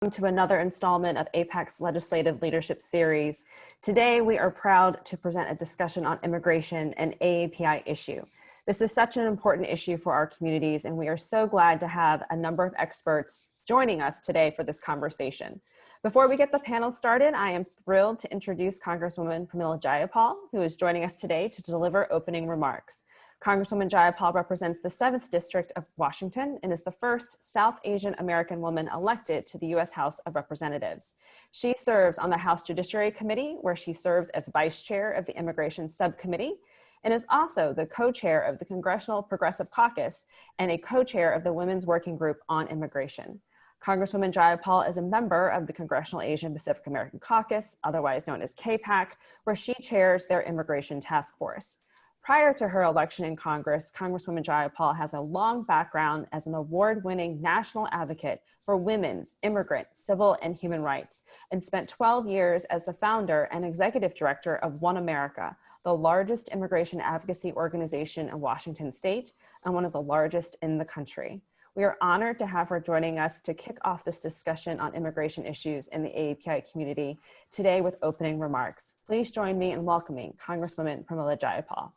To another installment of APAC's Legislative Leadership Series. Today, we are proud to present a discussion on immigration and AAPI issue. This is such an important issue for our communities, and we are so glad to have a number of experts joining us today for this conversation. Before we get the panel started, I am thrilled to introduce Congresswoman Pramila Jayapal, who is joining us today to deliver opening remarks. Congresswoman Jayapal represents the 7th District of Washington and is the first South Asian American woman elected to the U.S. House of Representatives. She serves on the House Judiciary Committee, where she serves as Vice Chair of the Immigration Subcommittee, and is also the co-chair of the Congressional Progressive Caucus and a co-chair of the Women's Working Group on Immigration. Congresswoman Jayapal is a member of the Congressional Asian Pacific American Caucus, otherwise known as CAPAC, where she chairs their immigration task force. Prior to her election in Congress, Congresswoman Jayapal has a long background as an award-winning national advocate for women's, immigrant, civil, and human rights, and spent 12 years as the founder and executive director of One America, the largest immigration advocacy organization in Washington state and one of the largest in the country. We are honored to have her joining us to kick off this discussion on immigration issues in the AAPI community today with opening remarks. Please join me in welcoming Congresswoman Pramila Jayapal.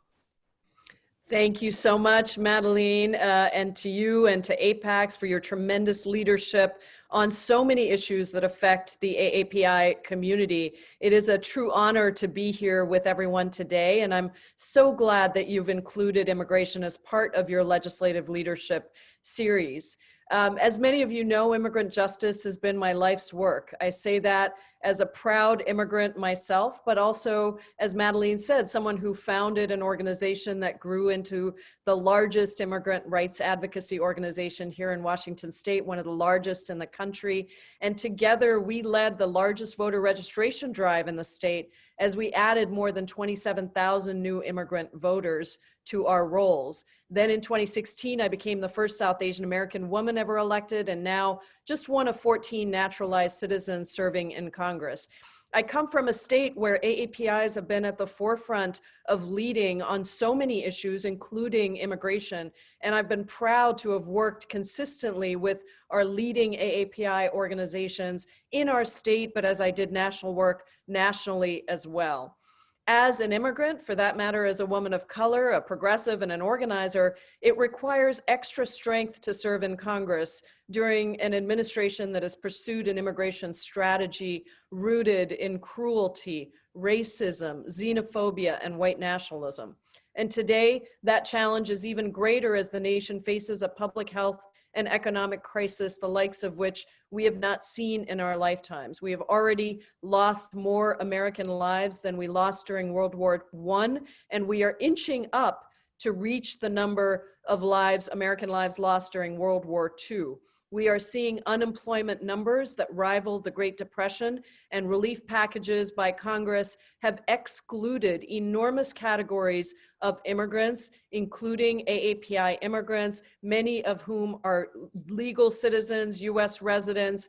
Thank you so much, Madalene, and to you and to APACS for your tremendous leadership on so many issues that affect the AAPI community. It is a true honor to be here with everyone today, and I'm so glad that you've included immigration as part of your legislative leadership series. As many of you know, immigrant justice has been my life's work. I say that as a proud immigrant myself, but also, as Madalene said, someone who founded an organization that grew into the largest immigrant rights advocacy organization here in Washington state, one of the largest in the country. And together we led the largest voter registration drive in the state as we added more than 27,000 new immigrant voters to our rolls. Then in 2016, I became the first South Asian American woman ever elected, and now just one of 14 naturalized citizens serving in Congress. I come from a state where AAPIs have been at the forefront of leading on so many issues, including immigration, and I've been proud to have worked consistently with our leading AAPI organizations in our state, but as I did national work nationally as well. As an immigrant, for that matter, as a woman of color, a progressive, and an organizer, it requires extra strength to serve in Congress during an administration that has pursued an immigration strategy rooted in cruelty, racism, xenophobia, and white nationalism. And today, that challenge is even greater as the nation faces a public health and economic crisis, the likes of which we have not seen in our lifetimes. We have already lost more American lives than we lost during World War I, and we are inching up to reach the number of lives, American lives lost during World War II. We are seeing unemployment numbers that rival the Great Depression, and relief packages by Congress have excluded enormous categories of immigrants, including AAPI immigrants, many of whom are legal citizens, US residents,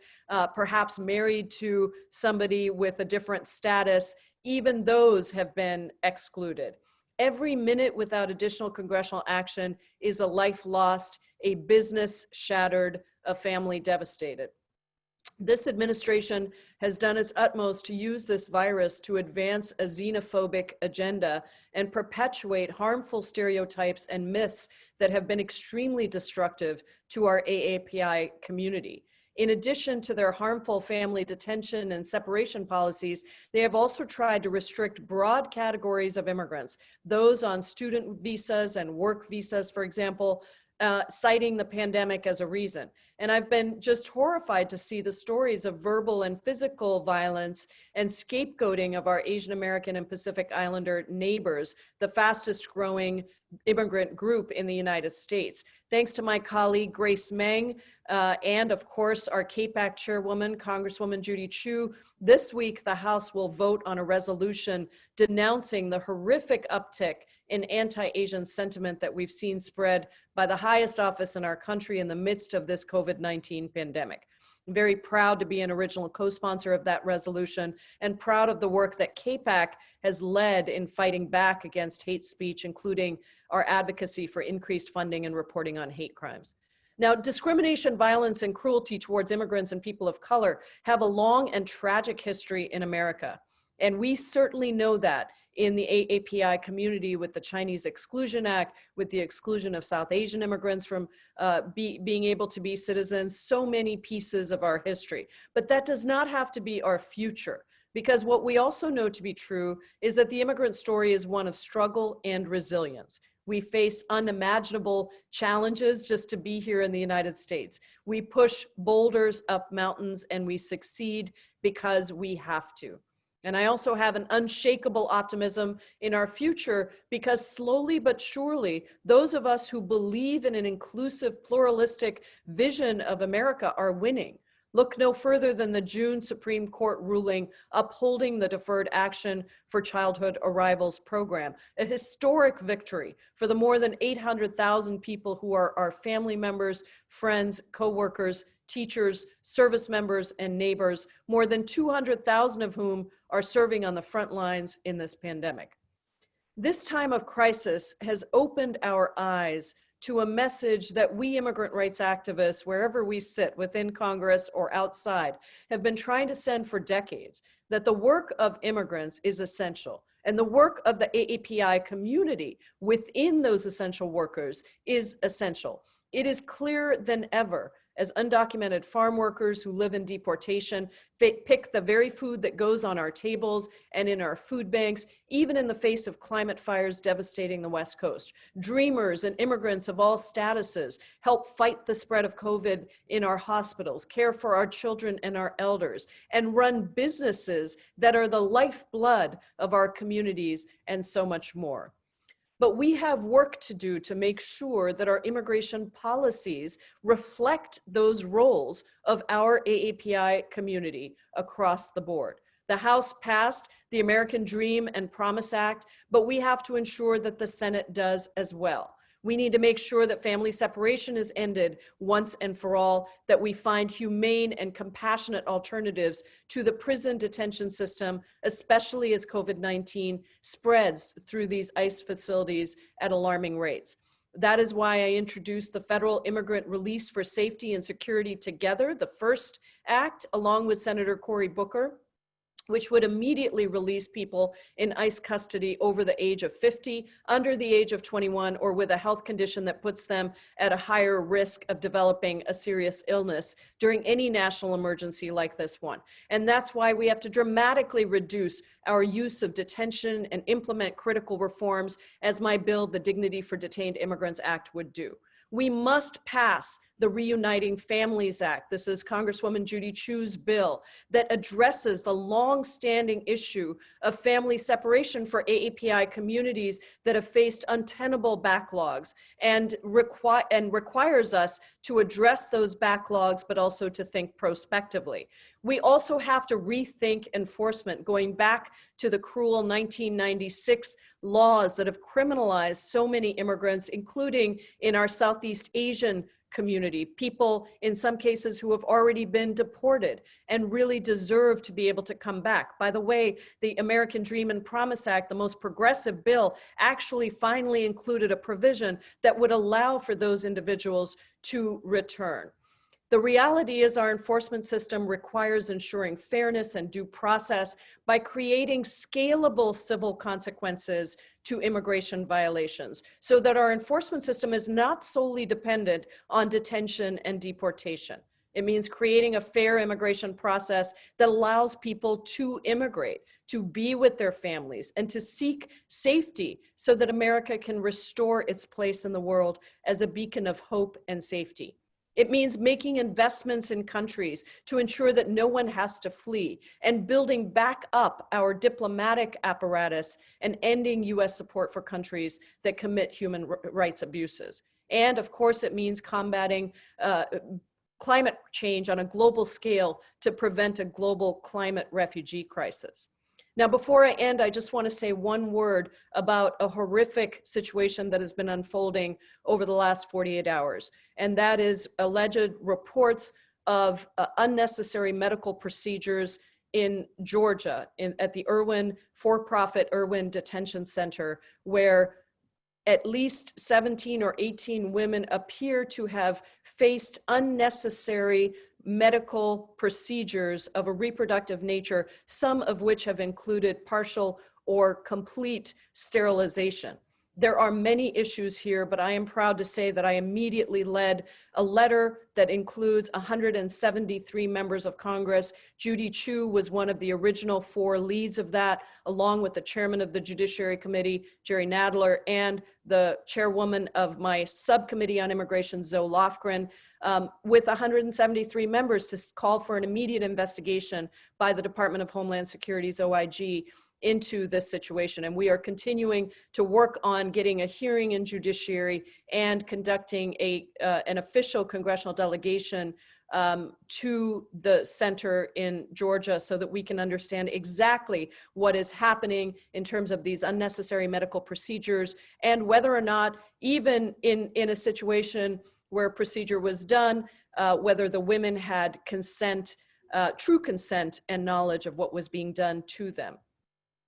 perhaps married to somebody with a different status. Even those have been excluded. Every minute without additional congressional action is a life lost, a business shattered, a family devastated. This administration has done its utmost to use this virus to advance a xenophobic agenda and perpetuate harmful stereotypes and myths that have been extremely destructive to our AAPI community. In addition to their harmful family detention and separation policies, they have also tried to restrict broad categories of immigrants, those on student visas and work visas, for example, citing the pandemic as a reason. And I've been just horrified to see the stories of verbal and physical violence and scapegoating of our Asian American and Pacific Islander neighbors, the fastest growing immigrant group in the United States. Thanks to my colleague, Grace Meng, and of course, our CAPAC chairwoman, Congresswoman Judy Chu, this week the House will vote on a resolution denouncing the horrific uptick in anti-Asian sentiment that we've seen spread by the highest office in our country in the midst of this COVID-19 pandemic. I'm very proud to be an original co-sponsor of that resolution and proud of the work that CAPAC has led in fighting back against hate speech, including our advocacy for increased funding and reporting on hate crimes. Now, discrimination, violence, and cruelty towards immigrants and people of color have a long and tragic history in America. And we certainly know that in the AAPI community with the Chinese Exclusion Act, with the exclusion of South Asian immigrants from being able to be citizens, so many pieces of our history. But that does not have to be our future, because what we also know to be true is that the immigrant story is one of struggle and resilience. We face unimaginable challenges just to be here in the United States. We push boulders up mountains and we succeed because we have to. And I also have an unshakable optimism in our future because slowly but surely, those of us who believe in an inclusive, pluralistic vision of America are winning. Look no further than the June Supreme Court ruling upholding the Deferred Action for Childhood Arrivals program, a historic victory for the more than 800,000 people who are our family members, friends, coworkers, teachers, service members, and neighbors, more than 200,000 of whom are serving on the front lines in this pandemic. This time of crisis has opened our eyes to a message that we immigrant rights activists, wherever we sit within Congress or outside, have been trying to send for decades, that the work of immigrants is essential. And the work of the AAPI community within those essential workers is essential. It is clearer than ever as undocumented farm workers who live in deportation pick the very food that goes on our tables and in our food banks, even in the face of climate fires devastating the West Coast. Dreamers and immigrants of all statuses help fight the spread of COVID in our hospitals, care for our children and our elders, and run businesses that are the lifeblood of our communities, and so much more. But we have work to do to make sure that our immigration policies reflect those roles of our AAPI community across the board. The House passed the American Dream and Promise Act, but we have to ensure that the Senate does as well. We need to make sure that family separation is ended once and for all, that we find humane and compassionate alternatives to the prison detention system, especially as COVID-19 spreads through these ICE facilities at alarming rates. That is why I introduced the Federal Immigrant Release for Safety and Security Together, the first act, along with Senator Cory Booker, which would immediately release people in ICE custody over the age of 50, under the age of 21, or with a health condition that puts them at a higher risk of developing a serious illness during any national emergency like this one. And that's why we have to dramatically reduce our use of detention and implement critical reforms, as my bill, the Dignity for Detained Immigrants Act, would do. We must pass the Reuniting Families Act. This is Congresswoman Judy Chu's bill that addresses the long-standing issue of family separation for AAPI communities that have faced untenable backlogs, and requires us to address those backlogs, but also to think prospectively. We also have to rethink enforcement, going back to the cruel 1996 laws that have criminalized so many immigrants, including in our Southeast Asian community, people in some cases who have already been deported and really deserve to be able to come back. By the way, the American Dream and Promise Act, the most progressive bill, actually finally included a provision that would allow for those individuals to return. The reality is our enforcement system requires ensuring fairness and due process by creating scalable civil consequences to immigration violations, so that our enforcement system is not solely dependent on detention and deportation. It means creating a fair immigration process that allows people to immigrate, to be with their families, and to seek safety so that America can restore its place in the world as a beacon of hope and safety. It means making investments in countries to ensure that no one has to flee, and building back up our diplomatic apparatus and ending US support for countries that commit human rights abuses. And of course, it means combating climate change on a global scale to prevent a global climate refugee crisis. Now, before I end, I just want to say one word about a horrific situation that has been unfolding over the last 48 hours, and that is alleged reports of unnecessary medical procedures in Georgia, at the for-profit Irwin Detention Center, where at least 17 or 18 women appear to have faced unnecessary medical procedures of a reproductive nature, some of which have included partial or complete sterilization. There are many issues here, but I am proud to say that I immediately led a letter that includes 173 members of Congress. Judy Chu was one of the original 4 leads of that, along with the chairman of the Judiciary Committee, Jerry Nadler, and the chairwoman of my subcommittee on immigration, Zoe Lofgren, with 173 members to call for an immediate investigation by the Department of Homeland Security's OIG into this situation. And we are continuing to work on getting a hearing in Judiciary and conducting an official congressional delegation to the center in Georgia so that we can understand exactly what is happening in terms of these unnecessary medical procedures, and whether or not, even in a situation where a procedure was done, whether the women had consent, true consent and knowledge of what was being done to them.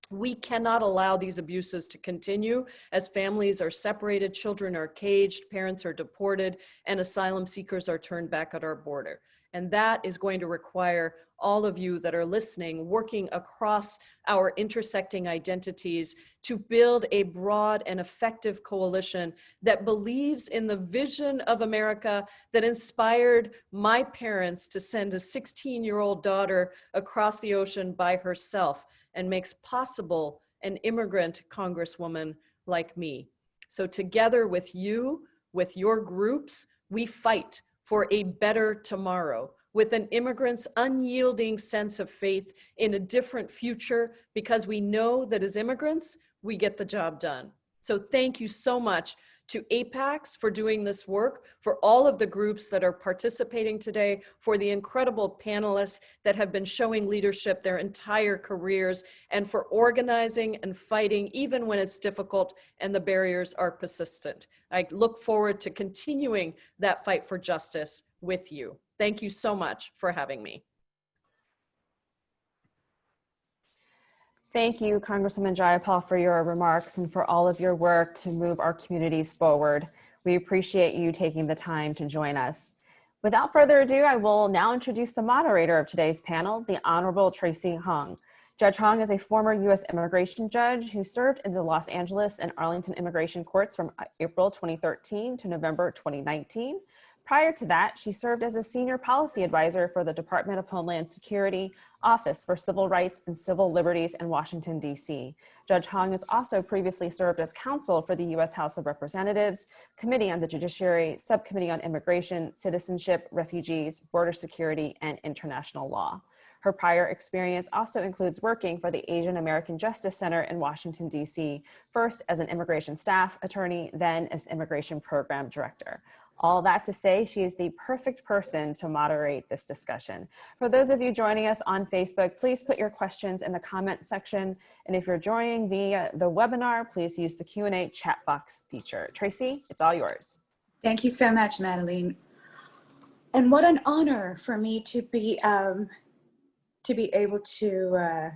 We cannot allow these abuses to continue as families are separated, children are caged, parents are deported, and asylum seekers are turned back at our border. And that is going to require all of you that are listening, working across our intersecting identities to build a broad and effective coalition that believes in the vision of America that inspired my parents to send a 16-year-old daughter across the ocean by herself, and makes possible an immigrant congresswoman like me. So together with you, with your groups, we fight for a better tomorrow with an immigrant's unyielding sense of faith in a different future, because we know that as immigrants, we get the job done. So thank you so much to APACS for doing this work, for all of the groups that are participating today, for the incredible panelists that have been showing leadership their entire careers, and for organizing and fighting even when it's difficult and the barriers are persistent. I look forward to continuing that fight for justice with you. Thank you so much for having me. Thank you, Congresswoman Jayapal, for your remarks and for all of your work to move our communities forward. We appreciate you taking the time to join us. Without further ado, I will now introduce the moderator of today's panel, the Honorable Traci Hung. Judge Hung is a former U.S. immigration judge who served in the Los Angeles and Arlington immigration courts from April 2013 to November 2019. Prior to that, she served as a senior policy advisor for the Department of Homeland Security Office for Civil Rights and Civil Liberties in Washington, D.C. Judge Hung has also previously served as counsel for the U.S. House of Representatives, Committee on the Judiciary, Subcommittee on Immigration, Citizenship, Refugees, Border Security, and International Law. Her prior experience also includes working for the Asian American Justice Center in Washington, D.C., first as an immigration staff attorney, then as immigration program director. All that to say, she is the perfect person to moderate this discussion. For those of you joining us on Facebook, please put your questions in the comment section. And if you're joining via the webinar, please use the Q&A chat box feature. Traci, it's all yours. Thank you so much, Madalene. And what an honor for me to be able to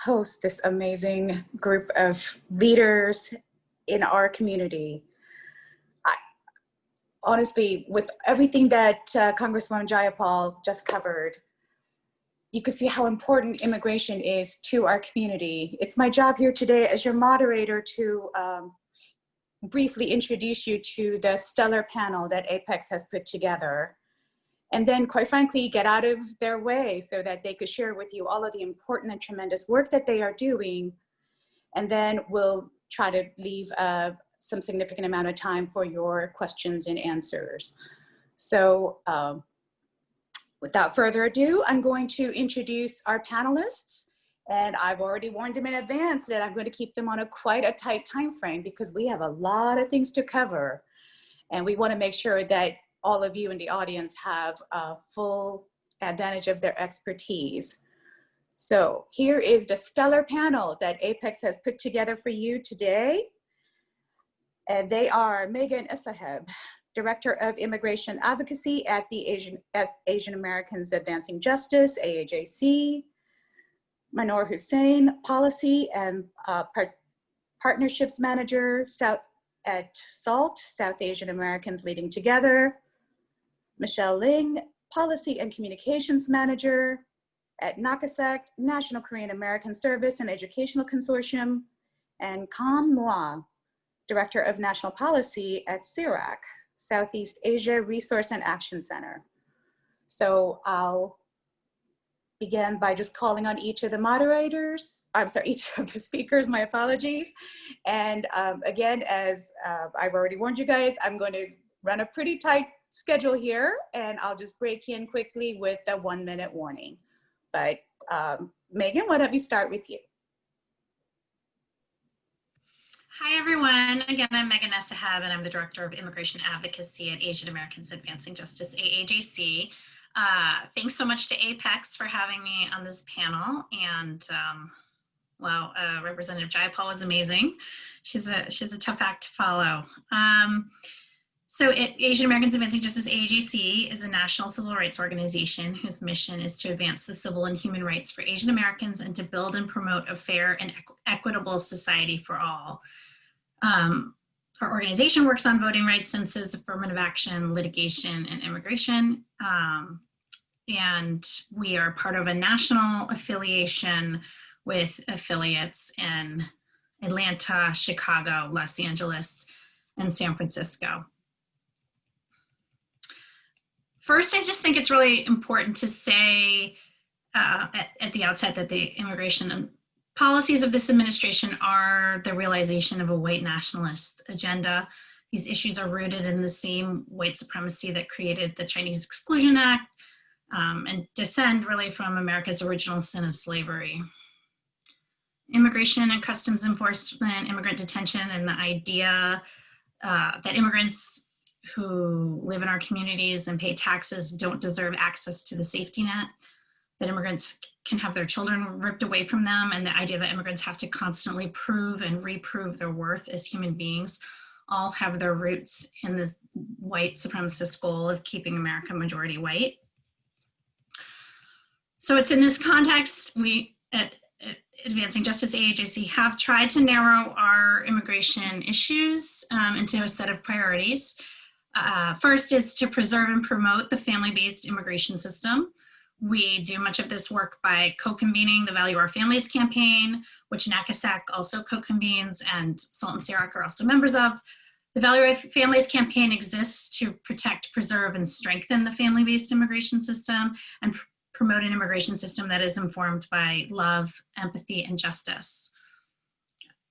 host this amazing group of leaders in our community. Honestly, with everything that Congresswoman Jayapal just covered, you can see how important immigration is to our community. It's my job here today as your moderator to briefly introduce you to the stellar panel that APEX has put together. And then, quite frankly, get out of their way so that they could share with you all of the important and tremendous work that they are doing. And then we'll try to leave some significant amount of time for your questions and answers. So without further ado, I'm going to introduce our panelists. And I've already warned them in advance that I'm going to keep them on quite a tight time frame because we have a lot of things to cover. And we want to make sure that all of you in the audience have full advantage of their expertise. So here is the stellar panel that APEX has put together for you today. And they are Megan Essaheb, Director of Immigration Advocacy at the Asian Americans Advancing Justice, AAJC, Mahnoor Hussain, Policy and Partnerships Manager, at SAALT, South Asian Americans Leading Together. Michelle Liang, Policy and Communications Manager at NACASEC, National Korean American Service and Educational Consortium, and Kam Moa, Director of National Policy at CIRAC, Southeast Asia Resource and Action Center. So I'll begin by just calling on each of the moderators, each of the speakers, my apologies. And again, as I've already warned you guys, I'm going to run a pretty tight schedule here, and I'll just break in quickly with a 1-minute warning. But Megan, why don't we start with you? Hi, everyone. Again, I'm Megan Essaheb, and I'm the Director of Immigration Advocacy at Asian Americans Advancing Justice, AAJC. Thanks so much to Apex for having me on this panel. And well, Representative Jayapal was amazing. She's a tough act to follow. So Asian Americans Advancing Justice, AAJC, is a national civil rights organization whose mission is to advance the civil and human rights for Asian Americans and to build and promote a fair and equitable society for all. Our organization works on voting rights, census, affirmative action, litigation, and immigration. And we are part of a national affiliation with affiliates in Atlanta, Chicago, Los Angeles, and San Francisco. First, I just think it's really important to say at the outset that the immigration and policies of this administration are the realization of a white nationalist agenda. These issues are rooted in the same white supremacy that created the Chinese Exclusion Act and descend really from America's original sin of slavery. Immigration and customs enforcement, immigrant detention, and the idea that immigrants who live in our communities and pay taxes don't deserve access to the safety net, that immigrants can have their children ripped away from them, and the idea that immigrants have to constantly prove and reprove their worth as human beings all have their roots in the white supremacist goal of keeping America majority white. So it's in this context, we at Advancing Justice AAJC have tried to narrow our immigration issues into a set of priorities. First is to preserve and promote the family-based immigration system. We do much of this work by co-convening the Value Our Families campaign, which NACASEC also co-convenes and SALT and CIRAC are also members of. The Value Our Families campaign exists to protect, preserve, and strengthen the family-based immigration system and promote an immigration system that is informed by love, empathy, and justice.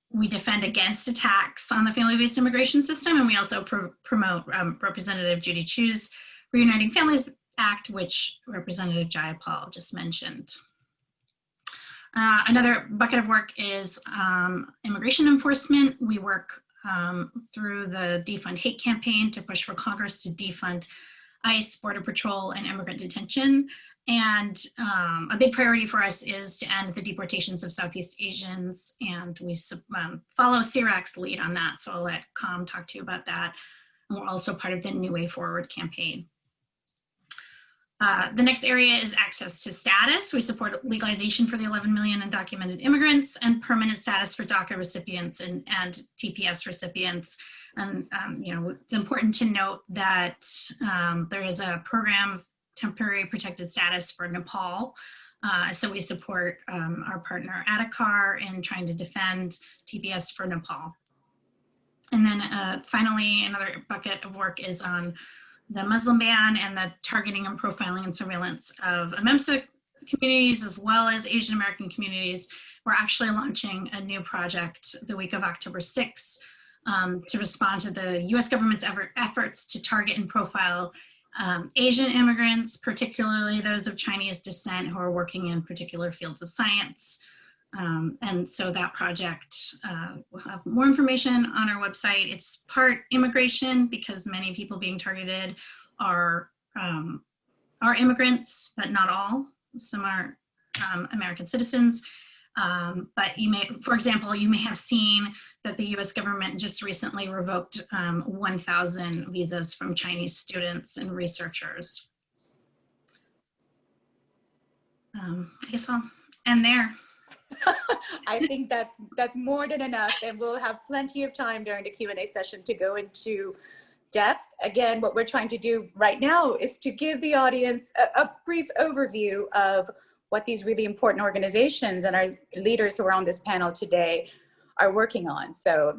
We defend against attacks on the family-based immigration system, and we also promote Representative Judy Chu's Reuniting Families Act, which Representative Jayapal just mentioned. Another bucket of work is immigration enforcement. We work through the Defund Hate campaign to push for Congress to defund ICE, Border Patrol, and immigrant detention. And a big priority for us is to end the deportations of Southeast Asians, and we follow CIRAC's lead on that, so I'll let Kam talk to you about that. And we're also part of the New Way Forward campaign. The next area is access to status. We support legalization for the 11 million undocumented immigrants and permanent status for DACA recipients and TPS recipients. And you know, it's important to note that there is a program of temporary protected status for Nepal. So we support our partner ADACAR in trying to defend TPS for Nepal. And then finally, another bucket of work is on the Muslim ban and the targeting and profiling and surveillance of MEMSA communities as well as Asian American communities. We're actually launching a new project the week of October 6th to respond to the US government's efforts to target and profile Asian immigrants, particularly those of Chinese descent who are working in particular fields of science. And so that project will have more information on our website. It's part immigration because many people being targeted are immigrants, but not all. Some are American citizens. But you may, for example, you may have seen that the US government just recently revoked 1,000 visas from Chinese students and researchers. I guess I'll end there. I think that's more than enough, and we'll have plenty of time during the Q&A session to go into depth. Again, what we're trying to do right now is to give the audience a brief overview of what these really important organizations and our leaders who are on this panel today are working on. So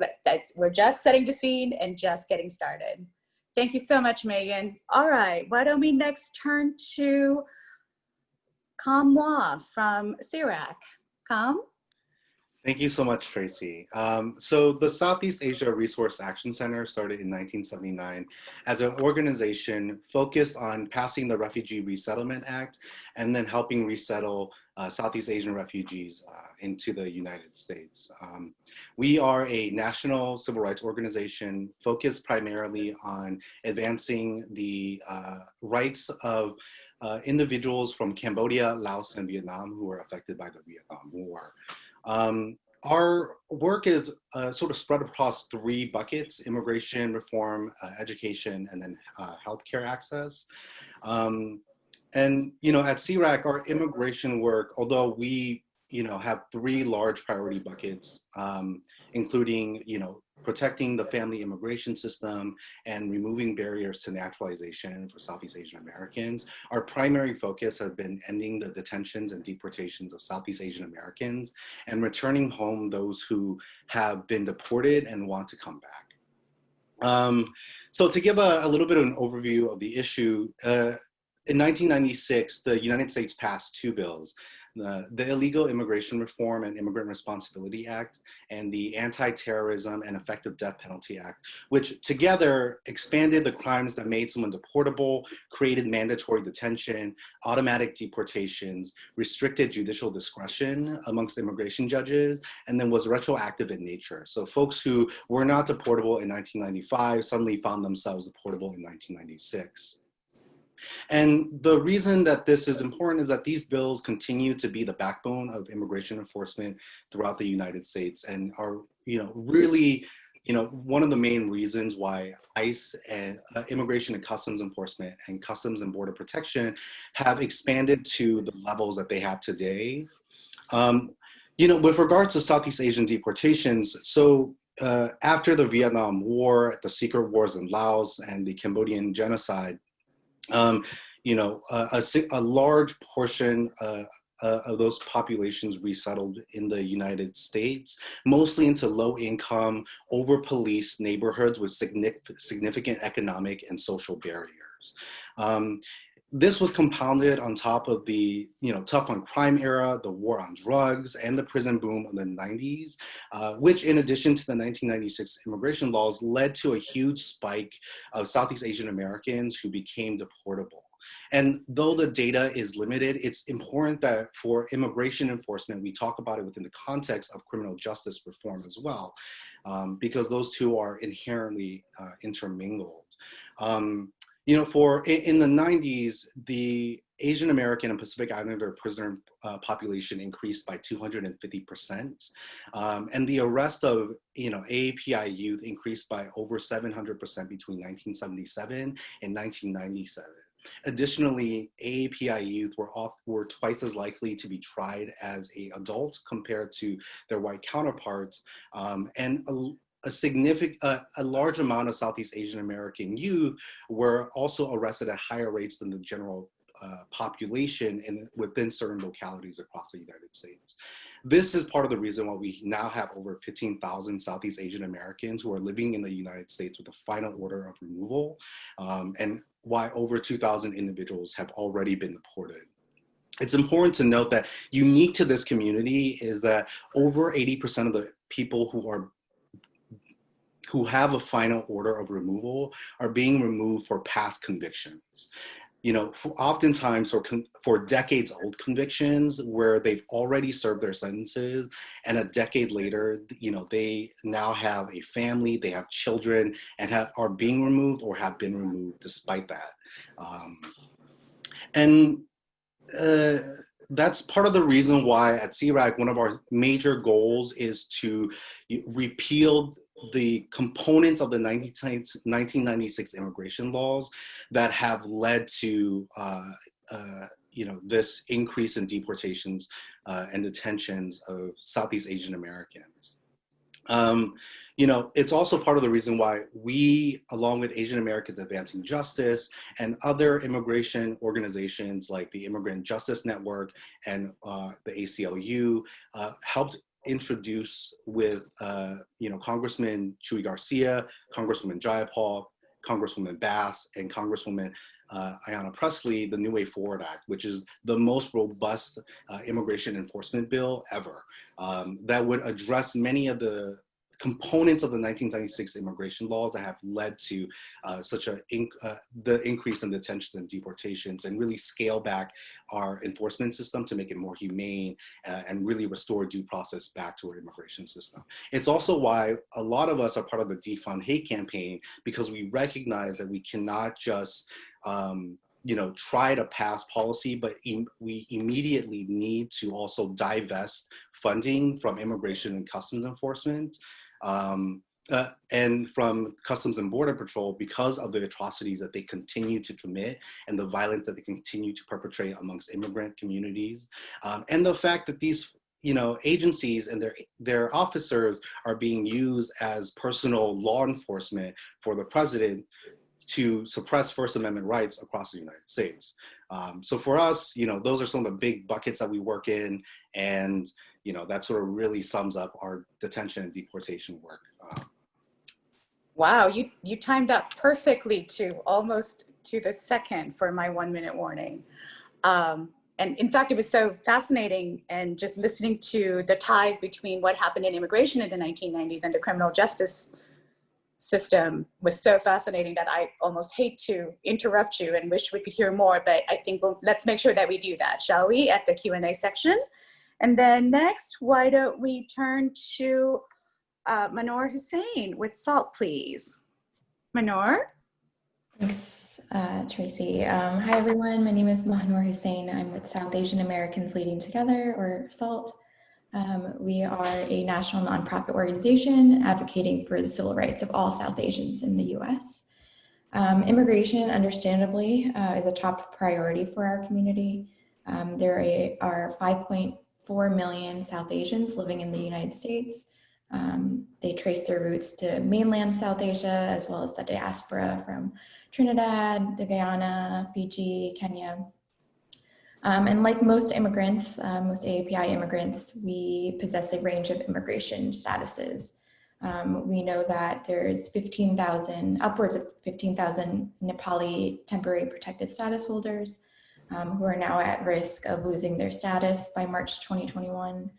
we're just setting the scene and just getting started. Thank you so much, Megan. All right, why don't we next turn to Kamwa from CIRAC. Kam? Thank you so much, Tracy. So the Southeast Asia Resource Action Center started in 1979 as an organization focused on passing the Refugee Resettlement Act and then helping resettle Southeast Asian refugees into the United States. We are a national civil rights organization focused primarily on advancing the rights of individuals from Cambodia, Laos, and Vietnam who were affected by the Vietnam War. Our work is sort of spread across three buckets: immigration, reform, education, and then healthcare access. And, you know, at CIRAC, our immigration work, although we, you know, have three large priority buckets, including, you know, protecting the family immigration system and removing barriers to naturalization for Southeast Asian Americans. Our primary focus has been ending the detentions and deportations of Southeast Asian Americans and returning home those who have been deported and want to come back. So to give a little bit of an overview of the issue, in 1996, the United States passed two bills: the Illegal Immigration Reform and Immigrant Responsibility Act and the Anti-Terrorism and Effective Death Penalty Act, which together expanded the crimes that made someone deportable, created mandatory detention, automatic deportations, restricted judicial discretion amongst immigration judges, and then was retroactive in nature. So folks who were not deportable in 1995 suddenly found themselves deportable in 1996. And the reason that this is important is that these bills continue to be the backbone of immigration enforcement throughout the United States and are, you know, really, you know, one of the main reasons why ICE and Immigration and Customs Enforcement and Customs and Border Protection have expanded to the levels that they have today. You know, with regards to Southeast Asian deportations, so after the Vietnam War, the secret wars in Laos, and the Cambodian genocide, you know, a large portion of those populations resettled in the United States, mostly into low-income, over-policed neighborhoods with significant economic and social barriers. This was compounded on top of the, you know, tough on crime era, the war on drugs, and the prison boom of the 90s, which in addition to the 1996 immigration laws led to a huge spike of Southeast Asian Americans who became deportable. And though the data is limited, it's important that for immigration enforcement, we talk about it within the context of criminal justice reform as well, because those two are inherently intermingled. You know, in the 90s, the Asian American and Pacific Islander prisoner population increased by 250%. And the arrest of, you know, AAPI youth increased by over 700% between 1977 and 1997. Additionally, AAPI youth were twice as likely to be tried as an adult compared to their white counterparts, and a large amount of Southeast Asian American youth were also arrested at higher rates than the general population within certain localities across the United States. This is part of the reason why we now have over 15,000 Southeast Asian Americans who are living in the United States with a final order of removal, and why over 2,000 individuals have already been deported. It's important to note that unique to this community is that over 80% of the people who have a final order of removal are being removed for past convictions. You know, oftentimes for decades old convictions where they've already served their sentences, and a decade later, you know, they now have a family, they have children, and are being removed or have been removed despite that. That's part of the reason why at CIRAC, one of our major goals is to repeal the components of the 1996 immigration laws that have led to this increase in deportations and detentions of Southeast Asian Americans. It's also part of the reason why we, along with Asian Americans Advancing Justice and other immigration organizations like the Immigrant Justice Network and the ACLU, helped introduce with, Congressman Chuy Garcia, Congresswoman Jayapal, Congresswoman Bass, and Congresswoman Ayanna Pressley, the New Way Forward Act, which is the most robust immigration enforcement bill ever, that would address many of the components of the 1996 immigration laws that have led to the increase in detentions and deportations, and really scale back our enforcement system to make it more humane and really restore due process back to our immigration system. It's also why a lot of us are part of the Defund Hate campaign, because we recognize that we cannot just try to pass policy, but we immediately need to also divest funding from immigration and customs enforcement and from Customs and Border Patrol, because of the atrocities that they continue to commit and the violence that they continue to perpetrate amongst immigrant communities. And the fact that these agencies and their officers are being used as personal law enforcement for the president to suppress First Amendment rights across the United States. So for us, those are some of the big buckets that we work in, and that sort of really sums up our detention and deportation work. Wow, you timed up perfectly to almost to the second for my 1-minute warning. And in fact, it was so fascinating, and just listening to the ties between what happened in immigration in the 1990s and the criminal justice system was so fascinating that I almost hate to interrupt you and wish we could hear more, but I think let's make sure that we do that, shall we, at the Q&A section. And then next, why don't we turn to Mahnoor Hussain with SAALT, please. Mahnoor? Thanks, Tracy. Hi, everyone. My name is Mahnoor Hussain. I'm with South Asian Americans Leading Together, or SAALT. We are a national nonprofit organization advocating for the civil rights of all South Asians in the U.S. Immigration, understandably, is a top priority for our community. There are 5.4 million South Asians living in the United States. They trace their roots to mainland South Asia, as well as the diaspora from Trinidad, Guyana, Fiji, Kenya. And like most immigrants, most AAPI immigrants, we possess a range of immigration statuses. We know that there's upwards of 15,000 Nepali temporary protected status holders who are now at risk of losing their status by March 2021.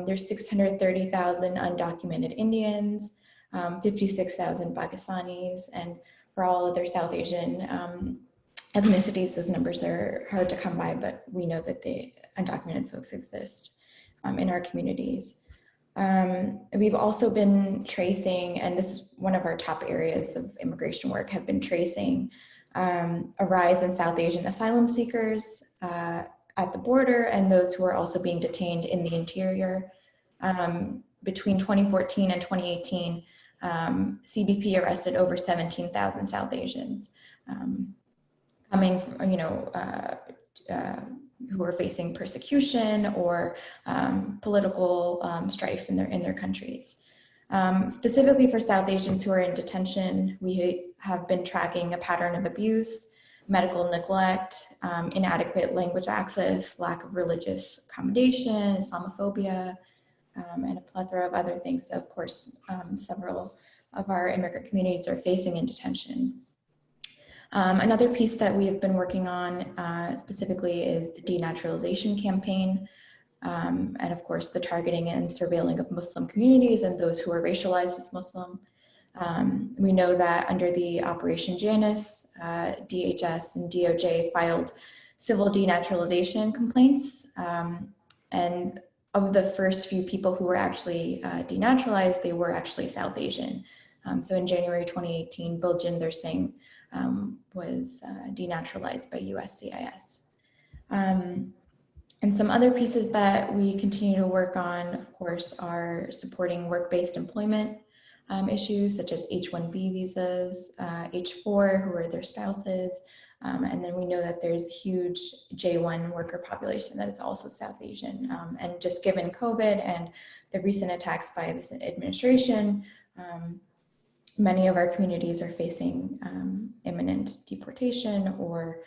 There's 630,000 undocumented Indians, 56,000 Pakistanis, and for all other South Asian ethnicities, those numbers are hard to come by, but we know that the undocumented folks exist in our communities. We've also been tracing, and this is one of our top areas of immigration work, have been tracing a rise in South Asian asylum seekers at the border and those who are also being detained in the interior. Between 2014 and 2018, CBP arrested over 17,000 South Asians coming from, who are facing persecution or political strife in their countries. Specifically for South Asians who are in detention, we have been tracking a pattern of abuse, medical neglect, inadequate language access, lack of religious accommodation, Islamophobia, and a plethora of other things. Of course, several of our immigrant communities are facing in detention. Another piece that we have been working on specifically is the denaturalization campaign, and of course the targeting and surveilling of Muslim communities and those who are racialized as Muslim. We know that under the Operation Janus, DHS and DOJ filed civil denaturalization complaints, and of the first few people who were actually denaturalized, they were actually South Asian. So in January 2018, Biljinder Singh was denaturalized by USCIS. And some other pieces that we continue to work on, of course, are supporting work-based employment issues such as H-1B visas, H-4, who are their spouses, And then we know that there's a huge J1 worker population that is also South Asian. And just given COVID and the recent attacks by this administration, many of our communities are facing imminent deportation or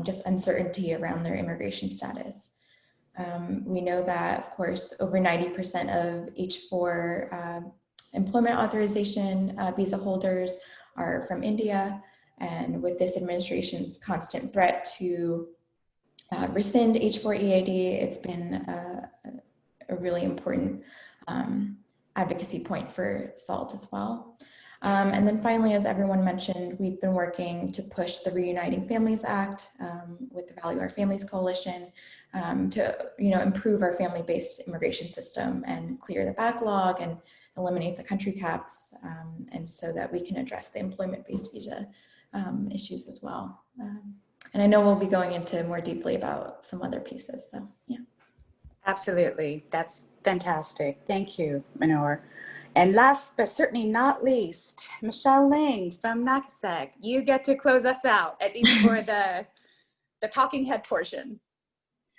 just uncertainty around their immigration status. We know that, of course, over 90% of H-4 employment authorization visa holders are from India. And with this administration's constant threat to rescind H-4 EAD, it's been a really important advocacy point for SALT as well. And then finally, as everyone mentioned, we've been working to push the Reuniting Families Act with the Value Our Families Coalition to improve our family-based immigration system and clear the backlog and eliminate the country caps, and so that we can address the employment-based visa issues as well. And I know we'll be going into more deeply about some other pieces, so yeah. Absolutely, that's fantastic. Thank you, Mahnoor. And last but certainly not least, Michelle Liang from NACASEC. You get to close us out, at least for the talking head portion.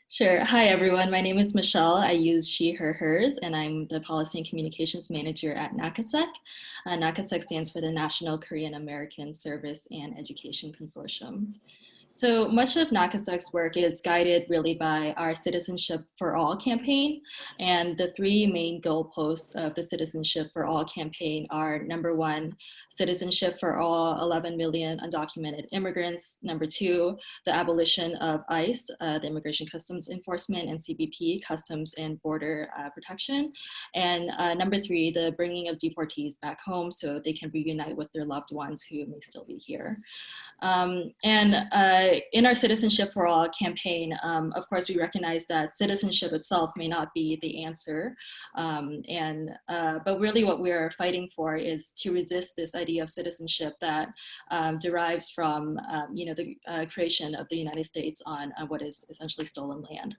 Sure. Hi, everyone. My name is Michelle. I use she, her, hers, and I'm the Policy and Communications Manager at NACASEC. NACASEC stands for the National Korean American Service and Education Consortium. So much of NACASEC's work is guided really by our Citizenship for All campaign. And the three main goalposts of the Citizenship for All campaign are: number one, citizenship for all 11 million undocumented immigrants; number two, the abolition of ICE, the Immigration Customs Enforcement, and CBP, Customs and Border Protection; and number three, the bringing of deportees back home so they can reunite with their loved ones who may still be here. In our Citizenship for All campaign, of course, we recognize that citizenship itself may not be the answer, but really what we're fighting for is to resist this idea of citizenship that derives from the creation of the United States on what is essentially stolen land.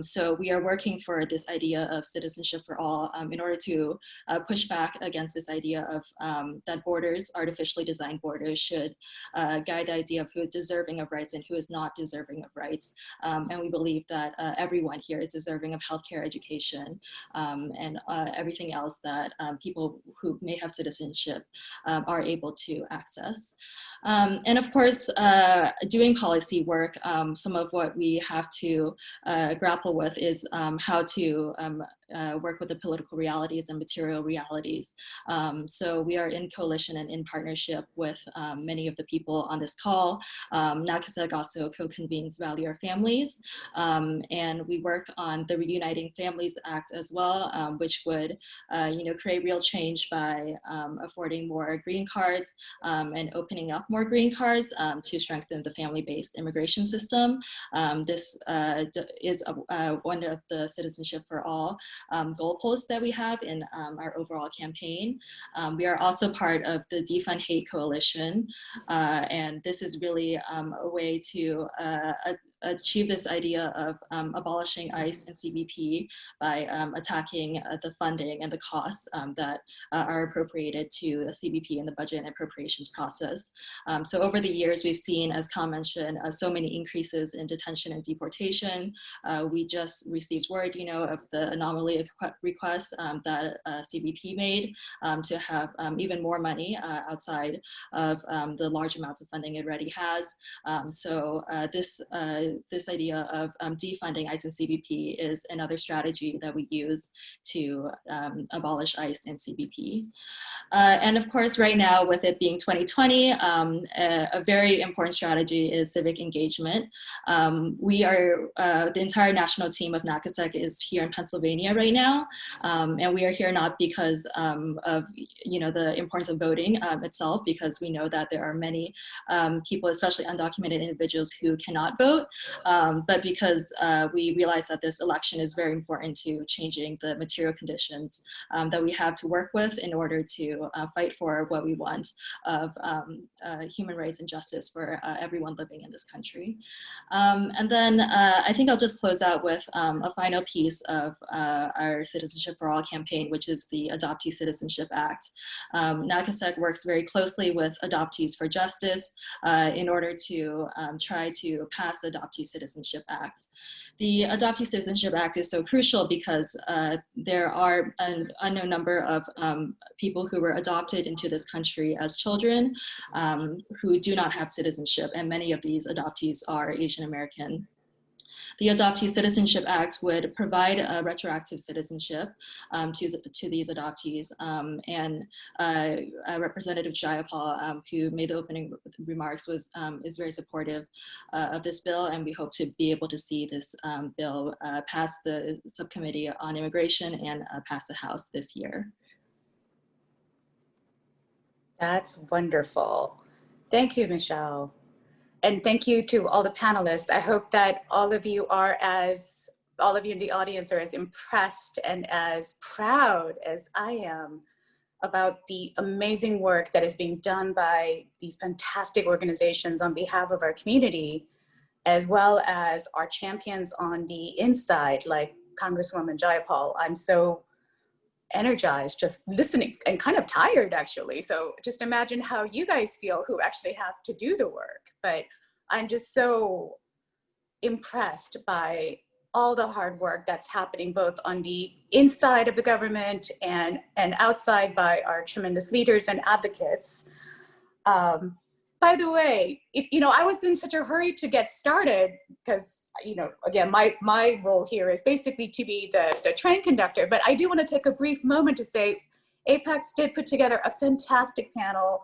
So we are working for this idea of citizenship for all in order to push back against this idea of that borders, artificially designed borders, should guide the idea of who is deserving of rights and who is not deserving of rights. And we believe that everyone here is deserving of healthcare, education, and everything else that people who may have citizenship are able to access. And of course, doing policy work, some of what we have to grapple with is how to work with the political realities and material realities. So we are in coalition and in partnership with many of the people on this call. NACASEC also co-convenes Value Our Families, and we work on the Reuniting Families Act as well, which would create real change by affording more green cards and opening up more green cards to strengthen the family-based immigration system. This is one of the Citizenship for All goalposts that we have in our overall campaign. We are also part of the Defund Hate Coalition, and this is really a way to achieve this idea of abolishing ICE and CBP by attacking the funding and the costs that are appropriated to the CBP in the budget and appropriations process. So over the years, we've seen, as Kyle mentioned, so many increases in detention and deportation. We just received word, of the anomaly requests that CBP made to have even more money outside of the large amounts of funding it already has. So this idea of defunding ICE and CBP is another strategy that we use to abolish ICE and CBP. And of course, right now, with it being 2020, a very important strategy is civic engagement. We are, the entire national team of NACASEC is here in Pennsylvania right now, and we are here not because of the importance of voting itself, because we know that there are many people, especially undocumented individuals, who cannot vote. But because we realize that this election is very important to changing the material conditions that we have to work with in order to fight for what we want of human rights and justice for everyone living in this country. And then I think I'll just close out with a final piece of our Citizenship for All campaign, which is the Adoptee Citizenship Act. NACASEC works very closely with Adoptees for Justice in order to try to pass the Adoptee Citizenship Act. The Adoptee Citizenship Act is so crucial because there are an unknown number of people who were adopted into this country as children who do not have citizenship, and many of these adoptees are Asian American. The Adoptee Citizenship Act would provide a retroactive citizenship to these adoptees. And Representative Jayapal, who made the opening remarks, is very supportive of this bill, and we hope to be able to see this bill pass the subcommittee on immigration and pass the House this year. That's wonderful. Thank you, Michelle. And thank you to all the panelists. I hope that all of you in the audience are as impressed and as proud as I am about the amazing work that is being done by these fantastic organizations on behalf of our community, as well as our champions on the inside, like Congresswoman Jayapal. I'm so energized just listening and kind of tired actually. So just imagine how you guys feel who actually have to do the work. But I'm just so impressed by all the hard work that's happening both on the inside of the government and outside by our tremendous leaders and advocates. By the way, I was in such a hurry to get started because, again, my role here is basically to be the train conductor, but I do want to take a brief moment to say APEX did put together a fantastic panel.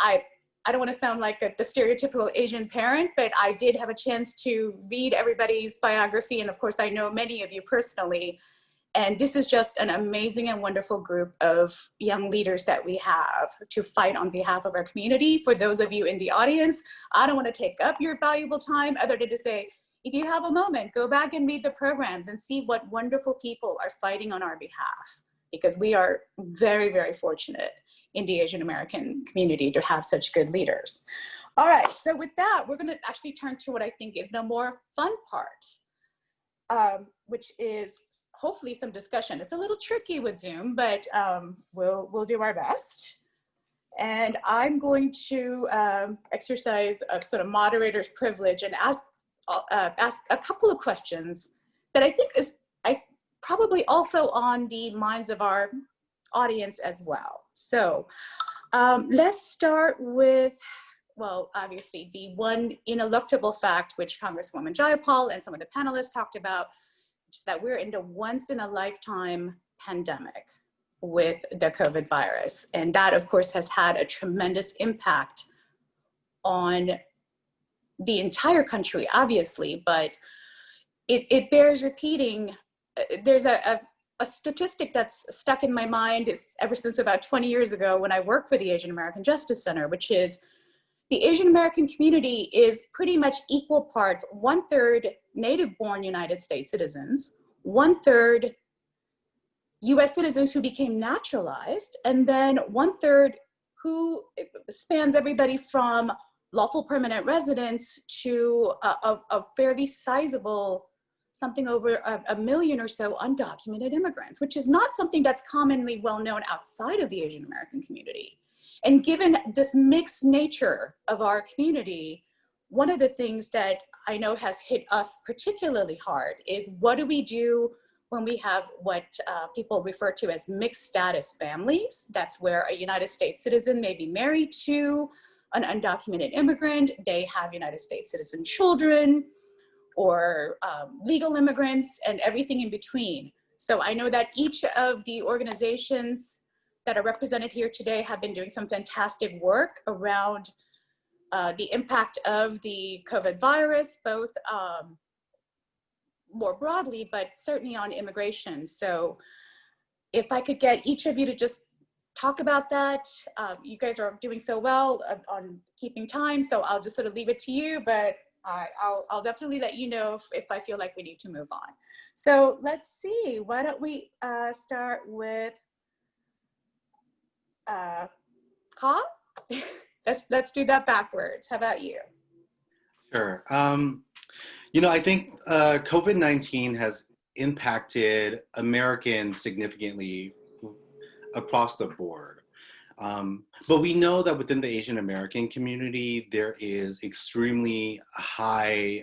I don't want to sound like the stereotypical Asian parent, but I did have a chance to read everybody's biography. And of course, I know many of you personally. And this is just an amazing and wonderful group of young leaders that we have to fight on behalf of our community. For those of you in the audience, I don't want to take up your valuable time other than to say, if you have a moment, go back and read the programs and see what wonderful people are fighting on our behalf, because we are very, very fortunate in the Asian American community to have such good leaders. All right, so with that, we're going to actually turn to what I think is the more fun part, which is hopefully some discussion. It's a little tricky with Zoom, but we'll do our best. And I'm going to exercise a sort of moderator's privilege and ask a couple of questions that I think is probably also on the minds of our audience as well. So let's start with, well, obviously the one ineluctable fact which Congresswoman Jayapal and some of the panelists talked about, which is that we're in a once in a lifetime pandemic with the COVID virus. And that of course has had a tremendous impact on the entire country, obviously, but it bears repeating. There's a statistic that's stuck in my mind ever since about 20 years ago when I worked for the Asian American Justice Center, which is the Asian American community is pretty much equal parts, 1/3 native-born United States citizens, 1/3 US citizens who became naturalized, and then 1/3 who spans everybody from lawful permanent residents to a fairly sizable, something over a million or so undocumented immigrants, which is not something that's commonly well known outside of the Asian American community. And given this mixed nature of our community, one of the things that I know has hit us particularly hard is what do we do when we have what people refer to as mixed status families? That's where a United States citizen may be married to an undocumented immigrant, they have United States citizen children, or legal immigrants, and everything in between. So I know that each of the organizations that are represented here today have been doing some fantastic work around the impact of the COVID virus, both more broadly, but certainly on immigration. So if I could get each of you to just talk about that. You guys are doing so well on keeping time, so I'll just sort of leave it to you, but I'll definitely let you know if I feel like we need to move on. So let's see, why don't we start with Ka? let's do that backwards. How about you? Sure. You know, I think COVID-19 has impacted Americans significantly across the board. But we know that within the Asian American community, there is extremely high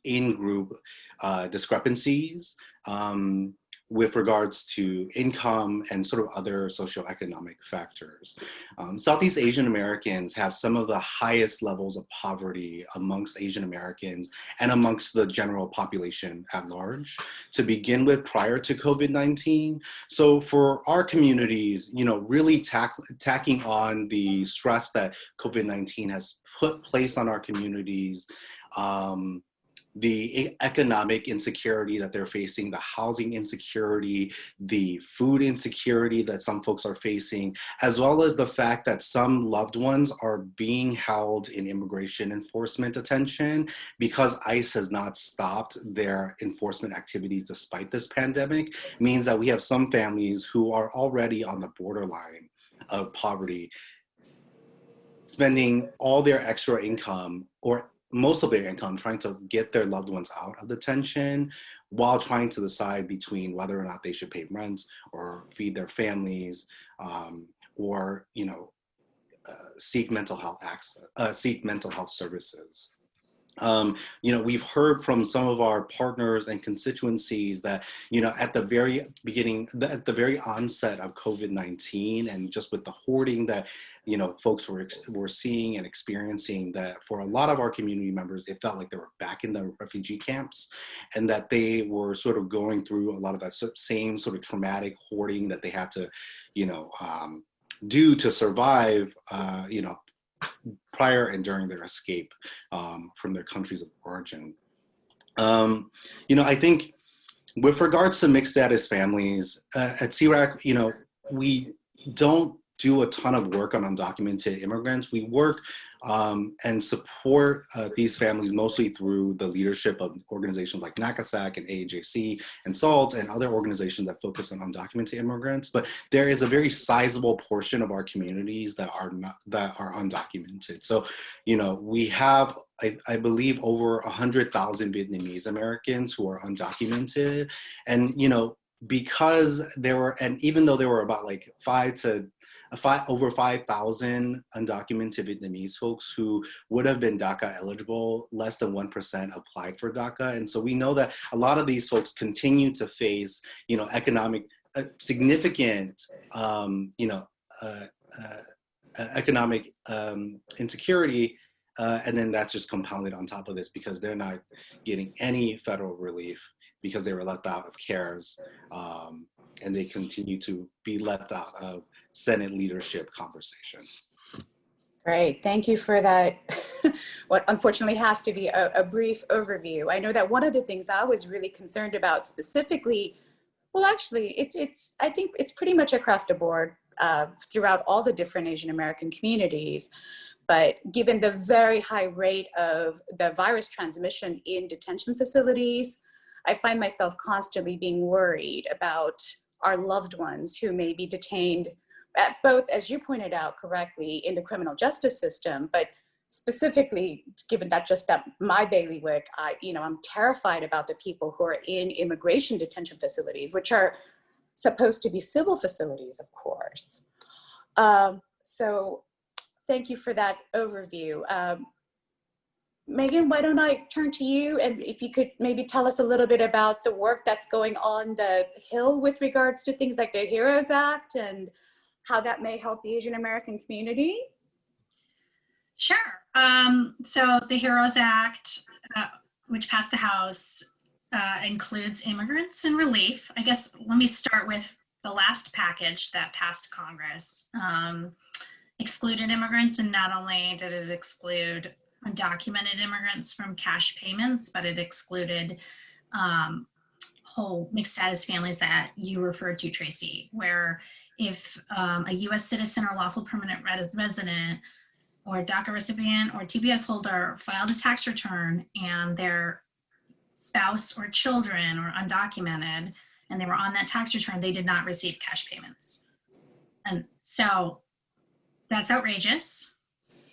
in-group discrepancies with regards to income and sort of other socioeconomic factors. Southeast Asian Americans have some of the highest levels of poverty amongst Asian Americans and amongst the general population at large to begin with prior to COVID-19. So for our communities, you know, really tacking on the stress that COVID-19 has placed on our communities, the economic insecurity that they're facing, the housing insecurity, the food insecurity that some folks are facing, as well as the fact that some loved ones are being held in immigration enforcement detention because ICE has not stopped their enforcement activities despite this pandemic, means that we have some families who are already on the borderline of poverty, spending all their extra income or most of their income trying to get their loved ones out of detention while trying to decide between whether or not they should pay rent or feed their families or, you know, seek mental health services. You know, we've heard from some of our partners and constituencies that, you know, at the very beginning, at the very onset of COVID-19 and just with the hoarding that, you know, folks were seeing and experiencing, that for a lot of our community members, they felt like they were back in the refugee camps and that they were sort of going through a lot of that same sort of traumatic hoarding that they had to, you know, do to survive, you know, prior and during their escape from their countries of origin. You know, I think with regards to mixed status families, at CRAC, you know, we don't do a ton of work on undocumented immigrants. We work and support these families mostly through the leadership of organizations like NACASAC and AAJC and SAALT and other organizations that focus on undocumented immigrants. But there is a very sizable portion of our communities that are undocumented. So, you know, we have, I believe, over 100,000 Vietnamese Americans who are undocumented. And, you know, because there were, and even though there were about like over 5,000 undocumented Vietnamese folks who would have been DACA eligible, less than 1% applied for DACA. And so we know that a lot of these folks continue to face, you know, significant, you know, economic insecurity. And then that's just compounded on top of this because they're not getting any federal relief because they were left out of CARES, and they continue to be left out of Senate leadership conversation. Great, thank you for that. What unfortunately has to be a brief overview. I know that one of the things I was really concerned about specifically, well, actually, I think it's pretty much across the board throughout all the different Asian American communities. But given the very high rate of the virus transmission in detention facilities, I find myself constantly being worried about our loved ones who may be detained at both, as you pointed out correctly, in the criminal justice system, but specifically, given that my bailiwick, I'm terrified about the people who are in immigration detention facilities, which are supposed to be civil facilities, of course. So thank you for that overview. Megan, why don't I turn to you, and if you could maybe tell us a little bit about the work that's going on the Hill with regards to things like the HEROES Act and how that may help the Asian American community? Sure. So the HEROES Act, which passed the House, includes immigrants and relief. I guess let me start with the last package that passed Congress. Excluded immigrants, and not only did it exclude undocumented immigrants from cash payments, but it excluded whole mixed status families that you referred to, Traci, where if a US citizen or lawful permanent resident or DACA recipient or TPS holder filed a tax return and their spouse or children are undocumented and they were on that tax return, they did not receive cash payments. And so that's outrageous.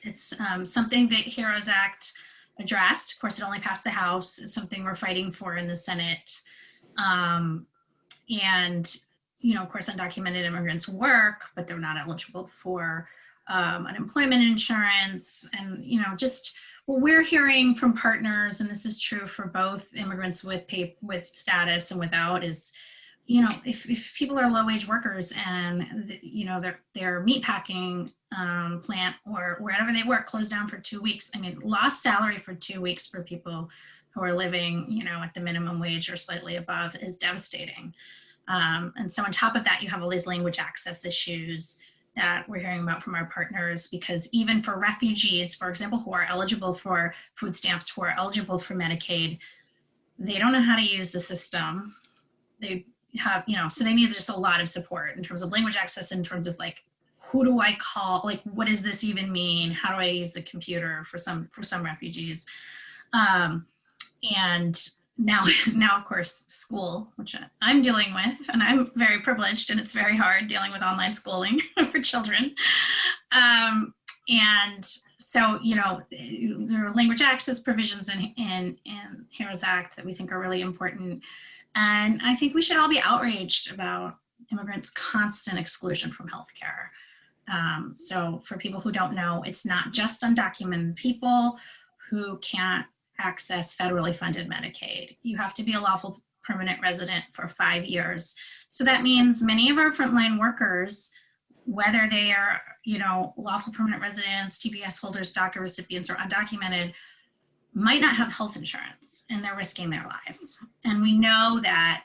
It's something that HEROES Act addressed. Of course, it only passed the House. It's something we're fighting for in the Senate. And, you know, of course, undocumented immigrants work, but they're not eligible for unemployment insurance. And, you know, just what we're hearing from partners, and this is true for both immigrants with status and without, is, you know, if people are low-wage workers and, you know, their meatpacking plant or wherever they work closed down for 2 weeks, I mean, lost salary for 2 weeks for people who are living, you know, at the minimum wage or slightly above is devastating. And so on top of that, you have all these language access issues that we're hearing about from our partners, because even for refugees, for example, who are eligible for food stamps, who are eligible for Medicaid, they don't know how to use the system. They have, you know, so they need just a lot of support in terms of language access, in terms of like, who do I call? Like, what does this even mean? How do I use the computer for some refugees? And now, of course, school, which I'm dealing with, and I'm very privileged, and it's very hard dealing with online schooling for children. And so, you know, there are language access provisions in HEROES Act that we think are really important. And I think we should all be outraged about immigrants' constant exclusion from healthcare. So for people who don't know, it's not just undocumented people who can't access federally funded Medicaid. You have to be a lawful permanent resident for 5 years. So that means many of our frontline workers, whether they are, you know, lawful permanent residents, TPS holders, DACA recipients, or undocumented, might not have health insurance, and they're risking their lives. And we know that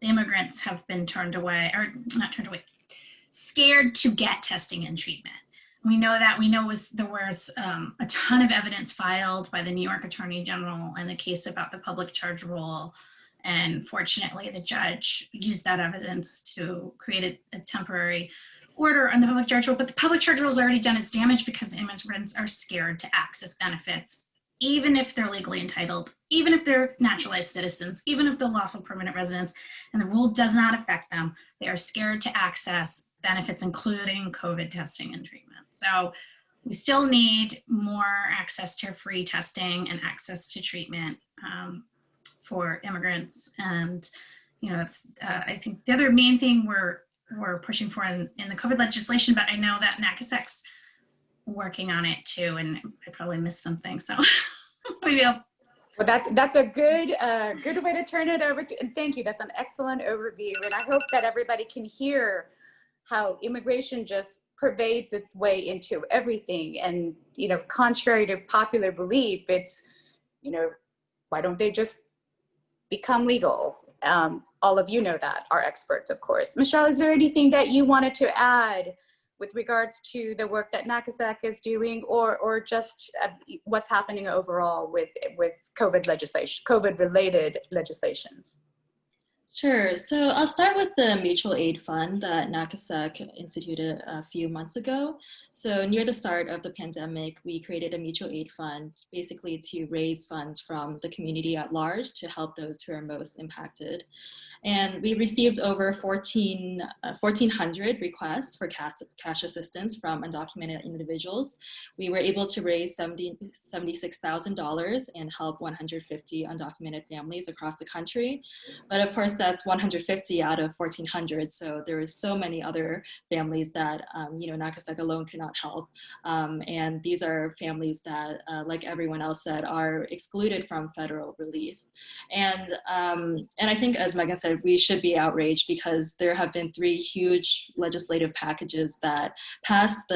immigrants have been turned away, or not turned away, scared to get testing and treatment. We know that. There was a ton of evidence filed by the New York Attorney General in the case about the public charge rule. And fortunately, the judge used that evidence to create a temporary order on the public charge rule. But the public charge rule has already done its damage, because immigrants are scared to access benefits, even if they're legally entitled, even if they're naturalized citizens, even if they're lawful permanent residents, and the rule does not affect them. They are scared to access benefits, including COVID testing and treatment. So we still need more access to free testing and access to treatment for immigrants. And, you know, that's, I think the other main thing we're pushing for in the COVID legislation, but I know that NACASEC's working on it too, and I probably missed something, so maybe I'll. Well, that's a good way to turn it over to, and thank you. That's an excellent overview, and I hope that everybody can hear how immigration just pervades its way into everything. And, you know, contrary to popular belief, it's, you know, why don't they just become legal? All of you know that, are experts, of course. Michelle, is there anything that you wanted to add with regards to the work that NACASEC is doing, or just what's happening overall with COVID legislation, COVID-related legislations? Sure. So I'll start with the mutual aid fund that NACASEC instituted a few months ago. So near the start of the pandemic, we created a mutual aid fund, basically to raise funds from the community at large to help those who are most impacted. And we received over 1,400 requests for cash assistance from undocumented individuals. We were able to raise $76,000 and help 150 undocumented families across the country. But of course, that's 150 out of 1,400. So there is so many other families that, you know, NACASEC alone cannot help. And these are families that, like everyone else said, are excluded from federal relief. And I think, as Megan said, we should be outraged, because there have been 3 huge legislative packages that passed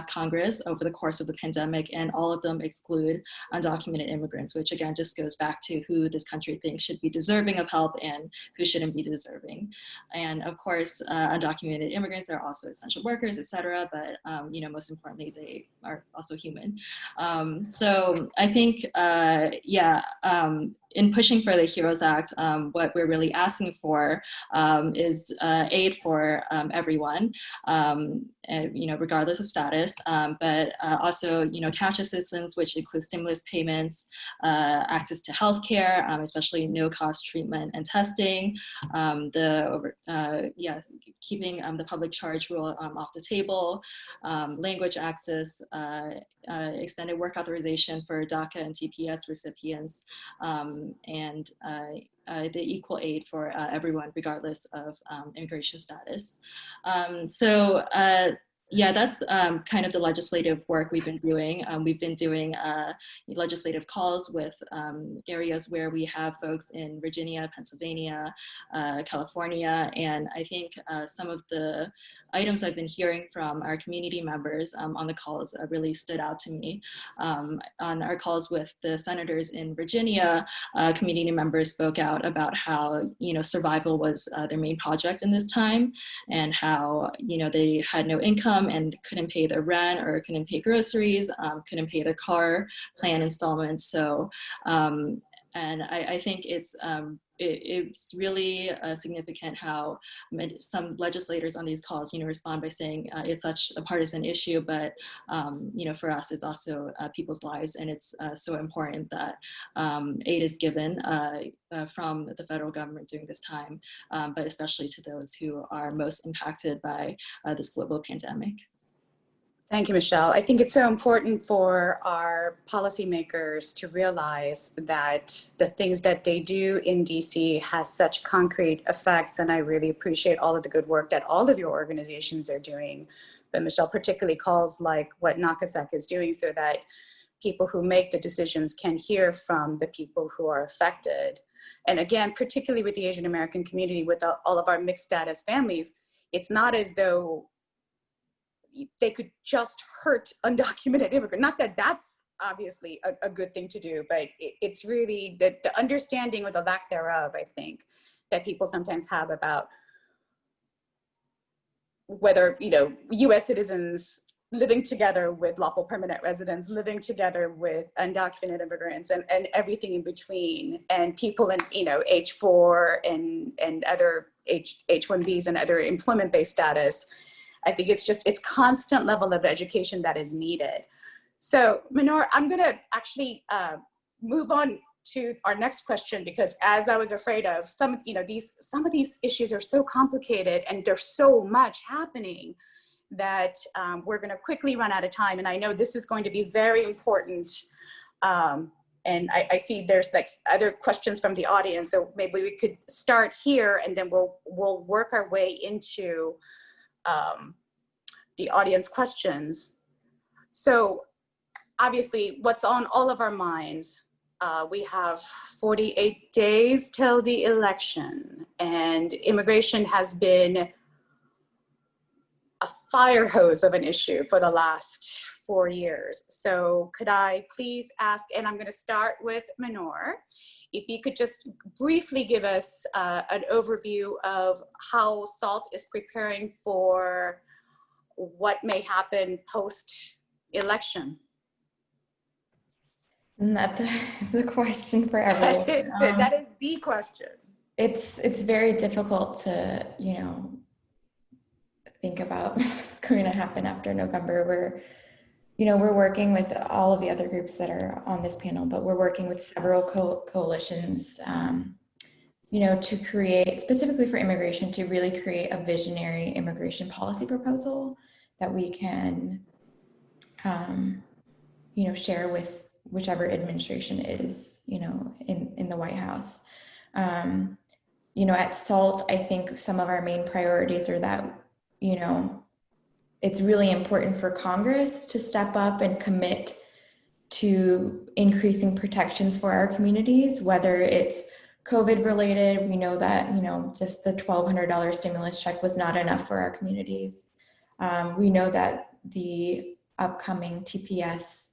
Congress over the course of the pandemic, and all of them exclude undocumented immigrants, which again just goes back to who this country thinks should be deserving of help and who shouldn't be deserving. And of course, undocumented immigrants are also essential workers, etc. But you know, most importantly, they are also human. So I think, in pushing for the HEROES Act, what we're really asking asking for is aid for everyone, and, regardless of status, but also, cash assistance, which includes stimulus payments, access to healthcare, especially no-cost treatment and testing, keeping the public charge rule off the table, language access, extended work authorization for DACA and TPS recipients, and the equal aid for everyone, regardless of immigration status. Yeah, that's kind of the legislative work we've been doing. We've been doing legislative calls with areas where we have folks in Virginia, Pennsylvania, California, and I think some of the items I've been hearing from our community members on the calls really stood out to me. On our calls with the senators in Virginia, community members spoke out about how, survival was their main project in this time, and how, they had no income and couldn't pay their rent or couldn't pay groceries, couldn't pay their car plan installments. So, and I think it's really significant how some legislators on these calls, respond by saying it's such a partisan issue, but for us, it's also people's lives, and it's so important that aid is given from the federal government during this time, but especially to those who are most impacted by this global pandemic. Thank you, Michelle. I think it's so important for our policymakers to realize that the things that they do in DC has such concrete effects, and I really appreciate all of the good work that all of your organizations are doing. But Michelle particularly calls like what NACASEC is doing, so that people who make the decisions can hear from the people who are affected. And again, particularly with the Asian American community, with all of our mixed status families, it's not as though they could just hurt undocumented immigrants. Not that that's obviously a good thing to do, but it's really the understanding or the lack thereof, I think, that people sometimes have about whether, US citizens living together with lawful permanent residents, living together with undocumented immigrants, and everything in between, and people in, H4 and other H1Bs and other employment-based status. I think it's constant level of education that is needed. So Mahnoor, I'm gonna actually move on to our next question, because as I was afraid of, some of these issues are so complicated and there's so much happening that we're gonna quickly run out of time. And I know this is going to be very important. And I see there's like other questions from the audience. So maybe we could start here and then we'll work our way into the audience questions. So obviously what's on all of our minds, we have 48 days till the election, and immigration has been a fire hose of an issue for the last 4 years. So could I please ask, and I'm gonna start with Mahnoor, if you could just briefly give us an overview of how SAALT is preparing for what may happen post-election. Isn't that the question for everyone? That is the question. It's very difficult to, think about what's going to happen after November. We're working with all of the other groups that are on this panel, but we're working with several coalitions, to create, specifically for immigration, to really create a visionary immigration policy proposal that we can, share with whichever administration is, in the White House. At SAALT, I think some of our main priorities are that, it's really important for Congress to step up and commit to increasing protections for our communities, whether it's COVID related. We know that, just the $1,200 stimulus check was not enough for our communities. We know that the upcoming TPS,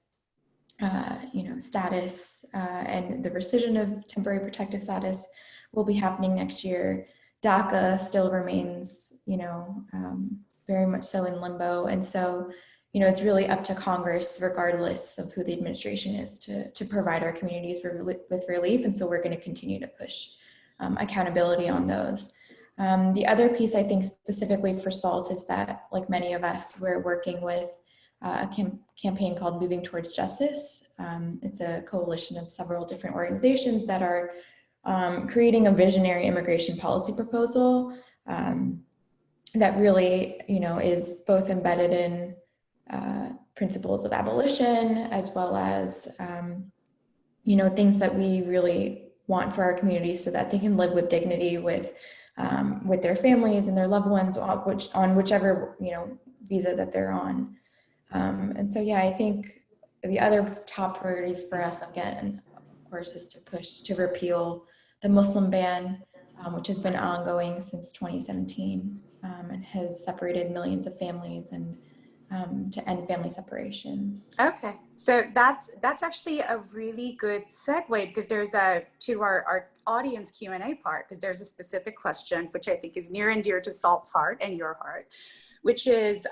status and the rescission of temporary protected status will be happening next year. DACA still remains, very much so in limbo. And so, it's really up to Congress, regardless of who the administration is, to provide our communities with relief. And so we're going to continue to push accountability on those. The other piece I think specifically for SALT is that, like many of us, we're working with a campaign called Moving Towards Justice. It's a coalition of several different organizations that are creating a visionary immigration policy proposal that really, is both embedded in principles of abolition, as well as, things that we really want for our communities so that they can live with dignity with their families and their loved ones on whichever, visa that they're on. And so, yeah, I think the other top priorities for us, again, of course, is to push to repeal the Muslim ban, which has been ongoing since 2017 and has separated millions of families, and to end family separation. Okay, so that's actually a really good segue, because there's to our audience Q&A part, because there's a specific question which I think is near and dear to SALT's heart and your heart, which is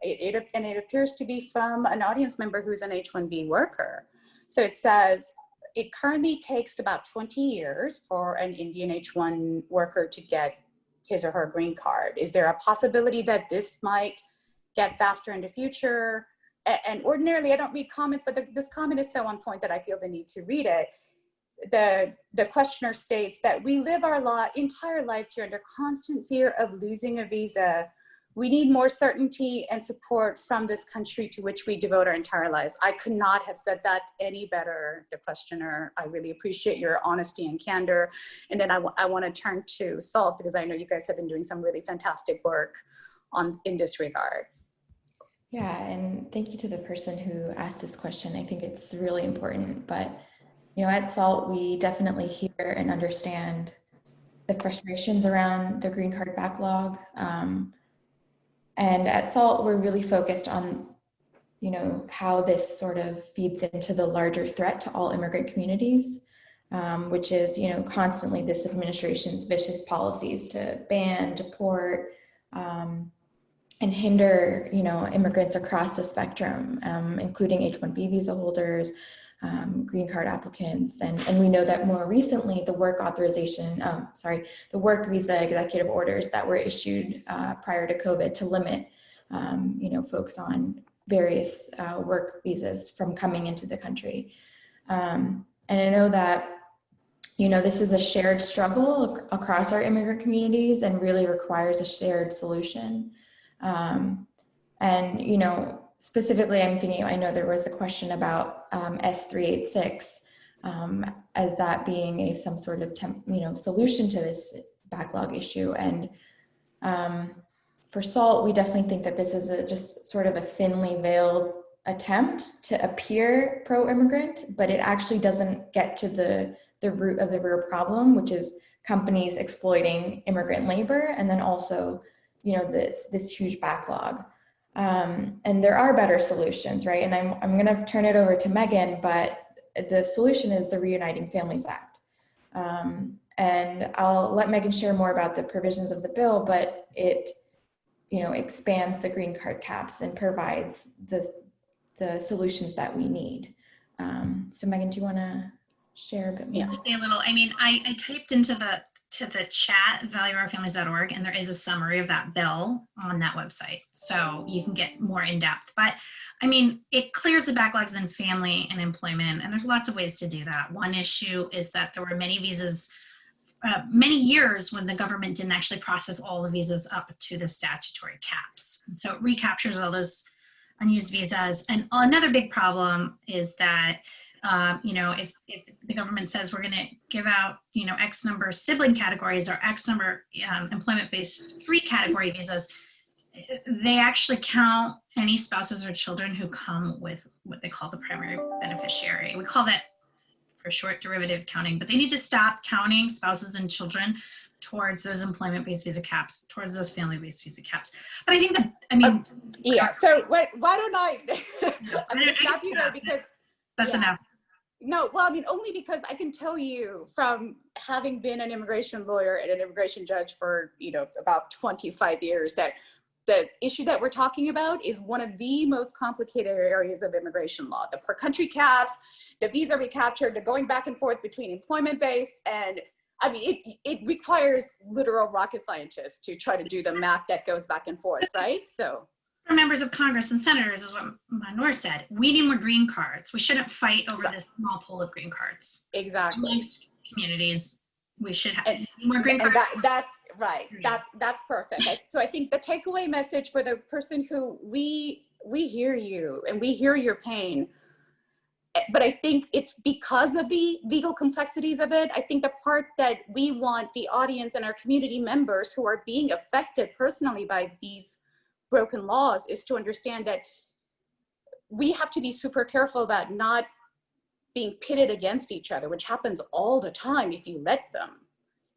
it appears to be from an audience member who's an H-1B worker. So it says, it currently takes about 20 years for an Indian H-1 worker to get his or her green card. Is there a possibility that this might get faster in the future? And ordinarily I don't read comments, but this comment is so on point that I feel the need to read it. The questioner states that we live our entire lives here under constant fear of losing a visa. We need more certainty and support from this country to which we devote our entire lives. I could not have said that any better, the questioner. I really appreciate your honesty and candor. And then I want to turn to SALT, because I know you guys have been doing some really fantastic work in this regard. Yeah, and thank you to the person who asked this question. I think it's really important, but at SALT, we definitely hear and understand the frustrations around the green card backlog. And at SALT, we're really focused on, how this sort of feeds into the larger threat to all immigrant communities, which is, constantly this administration's vicious policies to ban, deport, and hinder, immigrants across the spectrum, including H-1B visa holders, green card applicants. And we know that more recently, the work visa executive orders that were issued prior to COVID to limit, folks on various work visas from coming into the country. And I know that, this is a shared struggle across our immigrant communities and really requires a shared solution. Specifically, I'm thinking, I know there was a question about S386 as that being some sort of solution to this backlog issue. And for SALT, we definitely think that this is just sort of a thinly veiled attempt to appear pro-immigrant, but it actually doesn't get to the root of the real problem, which is companies exploiting immigrant labor, and then also, this huge backlog. And there are better solutions, right? And I'm going to turn it over to Megan, but the solution is the Reuniting Families Act. And I'll let Megan share more about the provisions of the bill, but it, expands the green card caps and provides the solutions that we need. So Megan, do you want to share a bit more? Yeah, say a little. I mean, I typed into the chat valueourfamilies.org, and there is a summary of that bill on that website, so you can get more in depth. But I mean, it clears the backlogs in family and employment, and there's lots of ways to do that. One issue is that there were many visas, many years when the government didn't actually process all the visas up to the statutory caps. And so it recaptures all those unused visas. And another big problem is that if the government says we're going to give out, X number of sibling categories or X number employment-based 3 category visas, they actually count any spouses or children who come with what they call the primary beneficiary. We call that for short derivative counting, but they need to stop counting spouses and children towards those employment-based visa caps, towards those family-based visa caps. But I think that, yeah, so why don't I, I'm going to stop you there, because that's enough. No, well, I mean, only because I can tell you from having been an immigration lawyer and an immigration judge for, about 25 years, that the issue that we're talking about is one of the most complicated areas of immigration law. The per country caps, the visa recapture, the going back and forth between employment-based, and I mean, it requires literal rocket scientists to try to do the math that goes back and forth, right? So. For members of Congress and senators, is what Mahnoor said. We need more green cards. We shouldn't fight over this small pool of green cards. Exactly. Amongst communities, we should have more green cards. That's right. That's perfect. So I think the takeaway message for the person who we hear you and we hear your pain, but I think it's because of the legal complexities of it. I think the part that we want the audience and our community members who are being affected personally by these broken laws is to understand that we have to be super careful about not being pitted against each other, which happens all the time if you let them,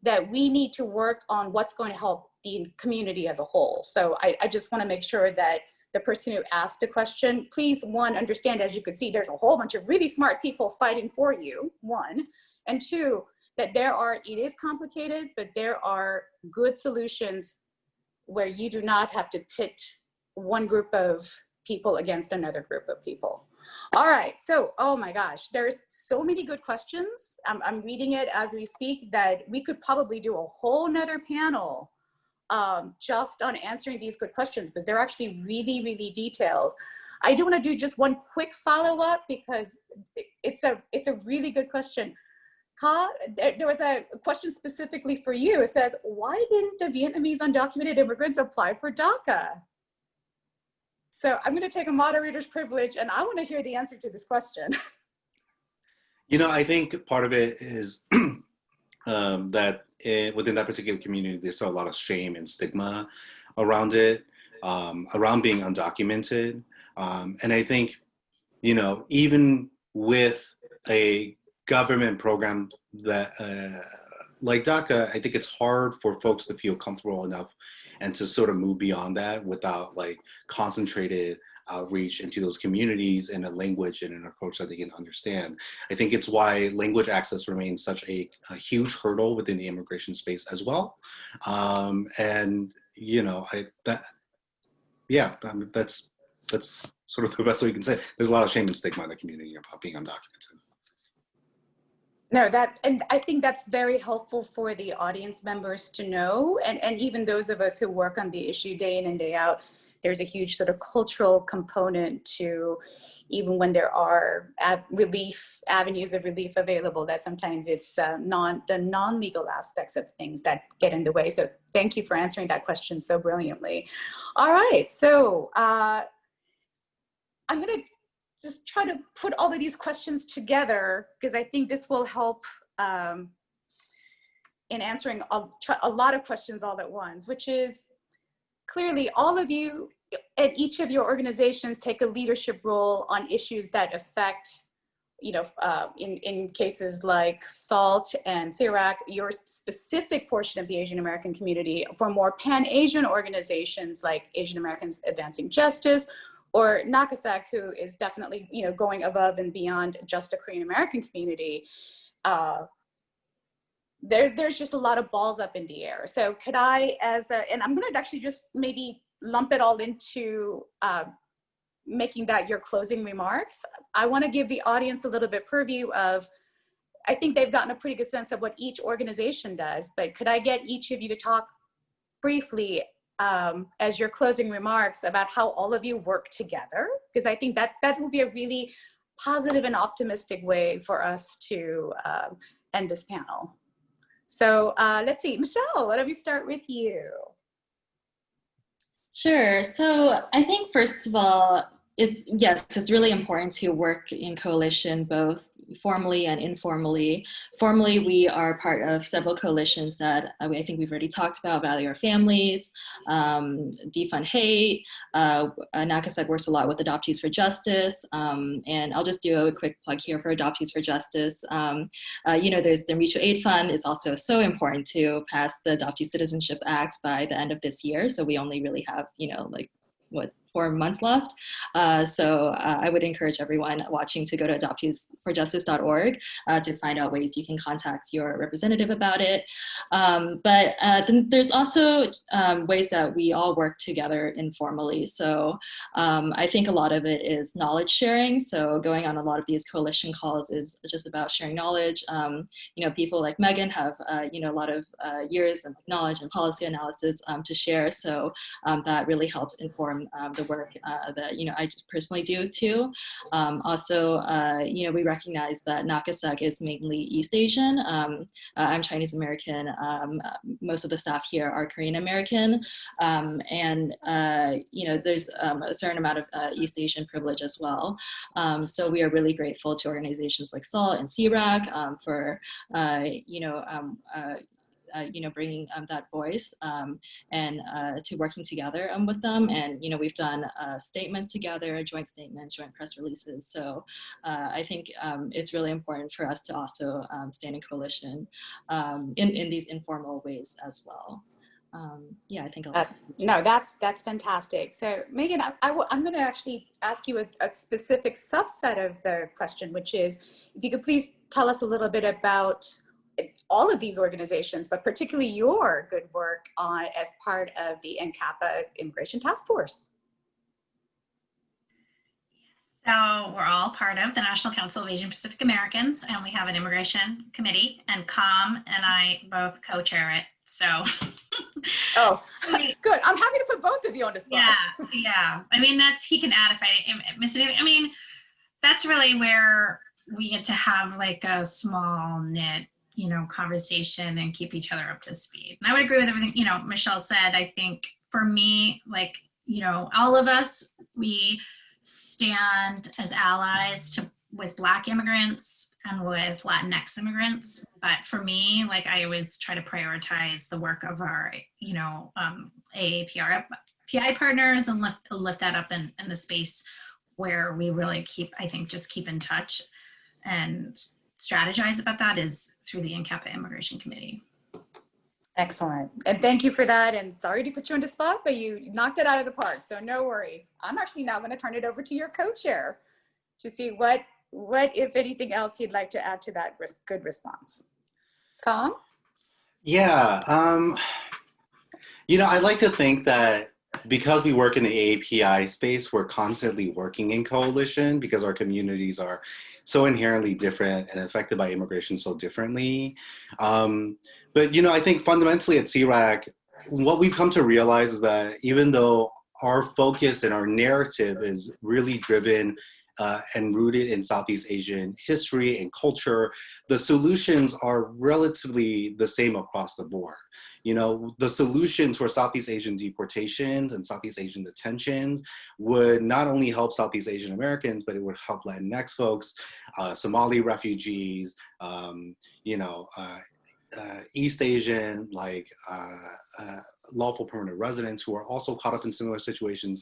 that we need to work on what's going to help the community as a whole. So I just want to make sure that the person who asked the question, please, one, understand, as you can see, there's a whole bunch of really smart people fighting for you, one, and two, that it is complicated, but there are good solutions where you do not have to pit one group of people against another group of people. All right, so, oh my gosh, there's so many good questions. I'm reading it as we speak that we could probably do a whole nother panel just on answering these good questions because they're actually really, really detailed. I do want to do just one quick follow-up because it's a really good question. Ka, there was a question specifically for you. It says, why didn't the Vietnamese undocumented immigrants apply for DACA? So I'm going to take a moderator's privilege and I want to hear the answer to this question. You know, I think part of it is that within that particular community, there's still a lot of shame and stigma around it, around being undocumented. And I think, you know, even with a government program that like DACA, I think it's hard for folks to feel comfortable enough and to sort of move beyond that without like concentrated outreach into those communities in a language and an approach that they can understand. I think it's why language access remains such a huge hurdle within the immigration space as well. And you know, that's sort of the best way you can say it. There's a lot of shame and stigma in the community about being undocumented. No, and I think that's very helpful for the audience members to know, and even those of us who work on the issue day in and day out, there's a huge sort of cultural component to, even when there are avenues of relief available, that sometimes it's the non-legal aspects of things that get in the way. So thank you for answering that question so brilliantly. All right, so I'm gonna just try to put all of these questions together because I think this will help in answering a lot of questions all at once, which is clearly all of you at each of your organizations take a leadership role on issues that affect, you know, in cases like SAALT and CIRAC, your specific portion of the Asian American community. For more Pan-Asian organizations like Asian Americans Advancing Justice, or NACASAC, who is definitely, you know, going above and beyond just a Korean American community, there's just a lot of balls up in the air. So could I, and I'm gonna actually just maybe lump it all into making that your closing remarks. I wanna give the audience a little bit purview of, I think they've gotten a pretty good sense of what each organization does, but could I get each of you to talk briefly as your closing remarks about how all of you work together, because I think that will be a really positive and optimistic way for us to end this panel. So let's see, Michelle, why don't we start with you? Sure. So I think first of all, it's really important to work in coalition, both formally and informally. Formally, we are part of several coalitions that I think we've already talked about: Value Our Families, Defund Hate. NACASAC works a lot with Adoptees for Justice. And I'll just do a quick plug here for Adoptees for Justice. You know, there's the Mutual Aid Fund. It's also so important to pass the Adoptee Citizenship Act by the end of this year. So we only really have, you know, like 4 months left. So I would encourage everyone watching to go to adopteesforjustice.org to find out ways you can contact your representative about it. But then there's also ways that we all work together informally. So I think a lot of it is knowledge sharing. So going on a lot of these coalition calls is just about sharing knowledge. People like Megan have, a lot of years of knowledge and policy analysis to share. So that really helps inform the work that, I personally do too. Also, we recognize that NACASEC is mainly East Asian. I'm Chinese American. Most of the staff here are Korean American. There's a certain amount of East Asian privilege as well. So we are really grateful to organizations like SAALT and CRAC for, bringing that voice and to working together with them. And, we've done statements together, joint statements, joint press releases. So I think it's really important for us to also stand in coalition in these informal ways as well. I think no, that's fantastic. So Megan, I'm going to actually ask you a specific subset of the question, which is, if you could please tell us a little bit about all of these organizations, but particularly your good work as part of the NCAPA Immigration Task Force. So we're all part of the National Council of Asian Pacific Americans, and we have an immigration committee, and Com and I both co-chair it. So, oh, good. I'm happy to put both of you on the spot. Yeah. I mean, he can add if I miss anything. I mean, that's really where we get to have like a small knit, conversation and keep each other up to speed. And I would agree with everything, Michelle said. I think for me, like, all of us, we stand as allies with Black immigrants and with Latinx immigrants. But for me, like, I always try to prioritize the work of our, AAPI partners and lift that up in the space where we really keep in touch and strategize about that is through the NCAPA Immigration Committee. Excellent. And thank you for that. And sorry to put you on the spot, but you knocked it out of the park. So no worries. I'm actually now going to turn it over to your co-chair to see what, if anything else, you'd like to add to that good response. Com? Yeah. I'd like to think that because we work in the AAPI space, we're constantly working in coalition because our communities are so inherently different and affected by immigration so differently. But, I think fundamentally at CRAC, what we've come to realize is that even though our focus and our narrative is really driven and rooted in Southeast Asian history and culture, the solutions are relatively the same across the board. The solutions for Southeast Asian deportations and Southeast Asian detentions would not only help Southeast Asian Americans, but it would help Latinx folks, Somali refugees, East Asian, lawful permanent residents who are also caught up in similar situations,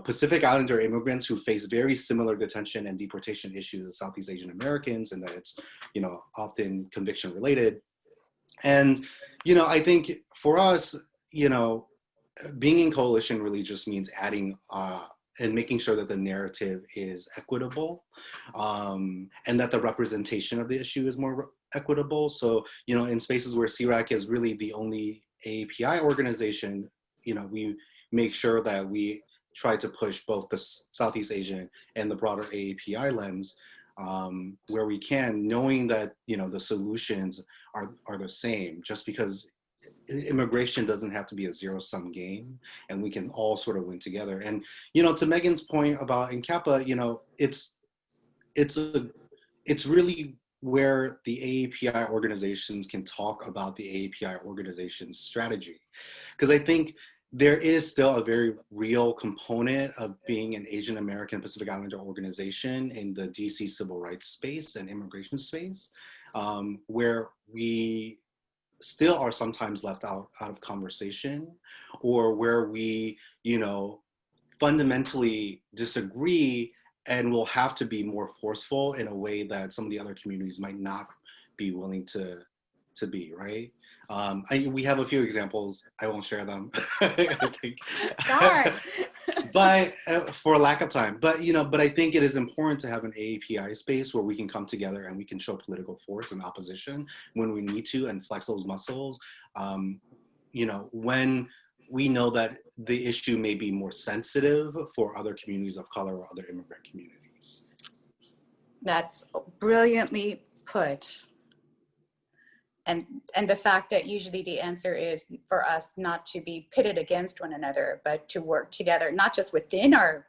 Pacific Islander immigrants who face very similar detention and deportation issues as Southeast Asian Americans, and that it's, often conviction related. And, I think for us, being in coalition really just means adding and making sure that the narrative is equitable and that the representation of the issue is more equitable. So, in spaces where CRAC is really the only AAPI organization, we make sure that we try to push both the Southeast Asian and the broader AAPI lens where we can, knowing that, the solutions are the same, just because immigration doesn't have to be a zero-sum game, and we can all sort of win together. And, to Megan's point about NCAPA, it's really where the AAPI organizations can talk about the AAPI organization's strategy. Because I think there is still a very real component of being an Asian American Pacific Islander organization in the DC civil rights space and immigration space, where we still are sometimes left out of conversation, or where we, fundamentally disagree and will have to be more forceful in a way that some of the other communities might not be willing to be, right? We have a few examples. I won't share them. Darn. But for lack of time. But but I think it is important to have an AAPI space where we can come together and we can show political force and opposition when we need to and flex those muscles. When we know that the issue may be more sensitive for other communities of color or other immigrant communities. That's brilliantly put. And the fact that usually the answer is for us not to be pitted against one another, but to work together, not just within our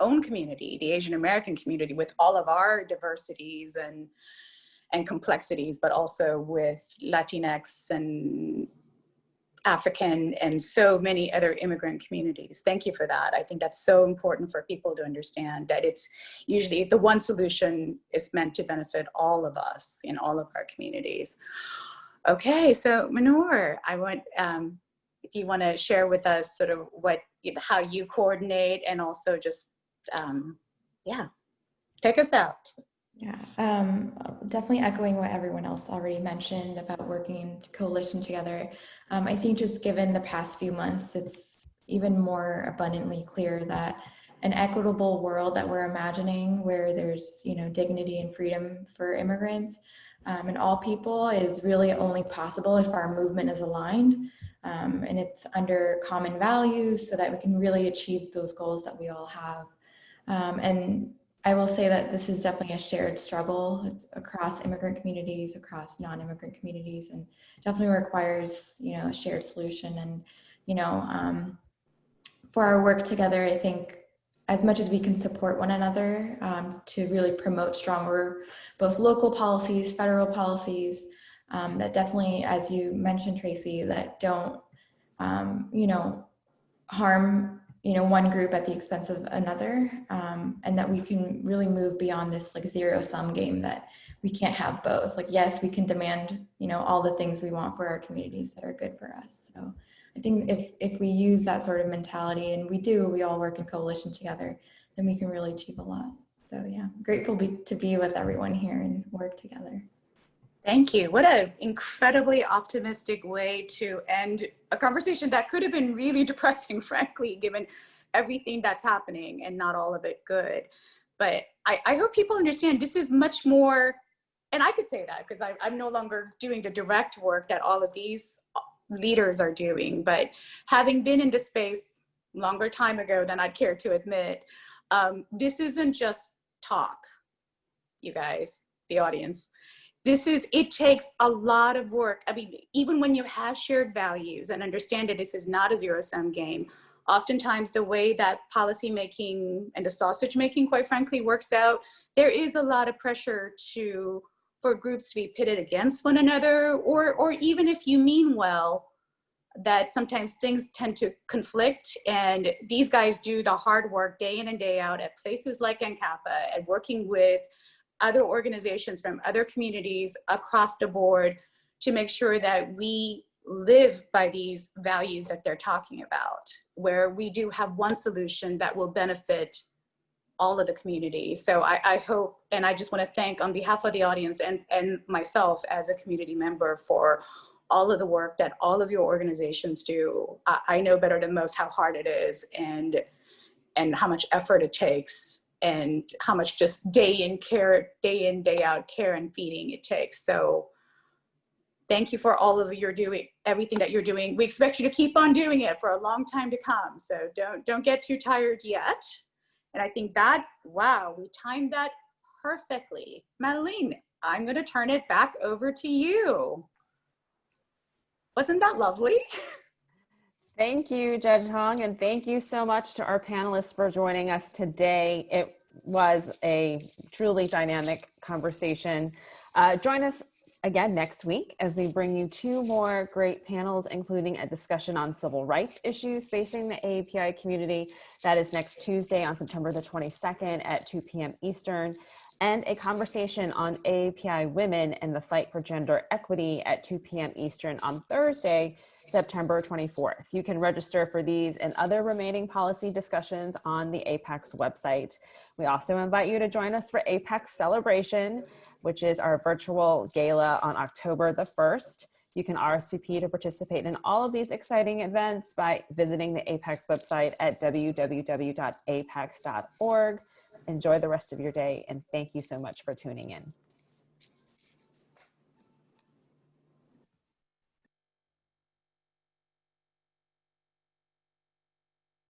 own community, the Asian American community, with all of our diversities and complexities, but also with Latinx and African and so many other immigrant communities. Thank you for that. I think that's so important for people to understand that it's usually the one solution is meant to benefit all of us in all of our communities. Okay, so Mahnoor, I want, if you want to share with us sort of how you coordinate and also just, take us out. Yeah, definitely echoing what everyone else already mentioned about working in coalition together. I think just given the past few months, it's even more abundantly clear that an equitable world that we're imagining where there's, dignity and freedom for immigrants and all people is really only possible if our movement is aligned and it's under common values so that we can really achieve those goals that we all have. And I will say that this is definitely a shared struggle. It's across immigrant communities, across non-immigrant communities, and definitely requires, a shared solution. And, for our work together, I think as much as we can support one another to really promote stronger, both local policies, federal policies, that definitely, as you mentioned, Traci, that don't, harm one group at the expense of another, and that we can really move beyond this zero-sum game that we can't have both. Yes, we can demand, all the things we want for our communities that are good for us. So I think if we use that sort of mentality, and we all work in coalition together, then we can really achieve a lot. So yeah, grateful to be with everyone here and work together. Thank you. What an incredibly optimistic way to end a conversation that could have been really depressing, frankly, given everything that's happening and not all of it good. But I hope people understand this is much more, and I could say that because I'm no longer doing the direct work that all of these leaders are doing, but having been in this space longer time ago than I'd care to admit, this isn't just talk, you guys, the audience. It takes a lot of work. I mean, even when you have shared values and understand that this is not a zero-sum game, oftentimes the way that policy making and the sausage making, quite frankly, works out, there is a lot of pressure for groups to be pitted against one another, or even if you mean well, that sometimes things tend to conflict, and these guys do the hard work day in and day out at places like NCAPA and working with other organizations from other communities across the board to make sure that we live by these values that they're talking about, where we do have one solution that will benefit all of the community. So I hope, and I just want to thank on behalf of the audience and myself as a community member for all of the work that all of your organizations do. I know better than most how hard it is and how much effort it takes, and how much just day in, day out care and feeding it takes. So thank you for all of everything that you're doing. We expect you to keep on doing it for a long time to come. So don't get too tired yet. And I think that, wow, we timed that perfectly. Madalene, I'm gonna turn it back over to you. Wasn't that lovely? Thank you, Judge Hong, and thank you so much to our panelists for joining us today. It was a truly dynamic conversation. Join us again next week as we bring you 2 more great panels, including a discussion on civil rights issues facing the AAPI community. That is next Tuesday on September the 22nd at 2 p.m. Eastern, and a conversation on AAPI women and the fight for gender equity at 2 p.m. Eastern on Thursday, September 24th. You can register for these and other remaining policy discussions on the APAC's website. We also invite you to join us for APAC Celebration, which is our virtual gala on October the 1st. You can RSVP to participate in all of these exciting events by visiting the APEX website at www.apex.org. Enjoy the rest of your day, and thank you so much for tuning in.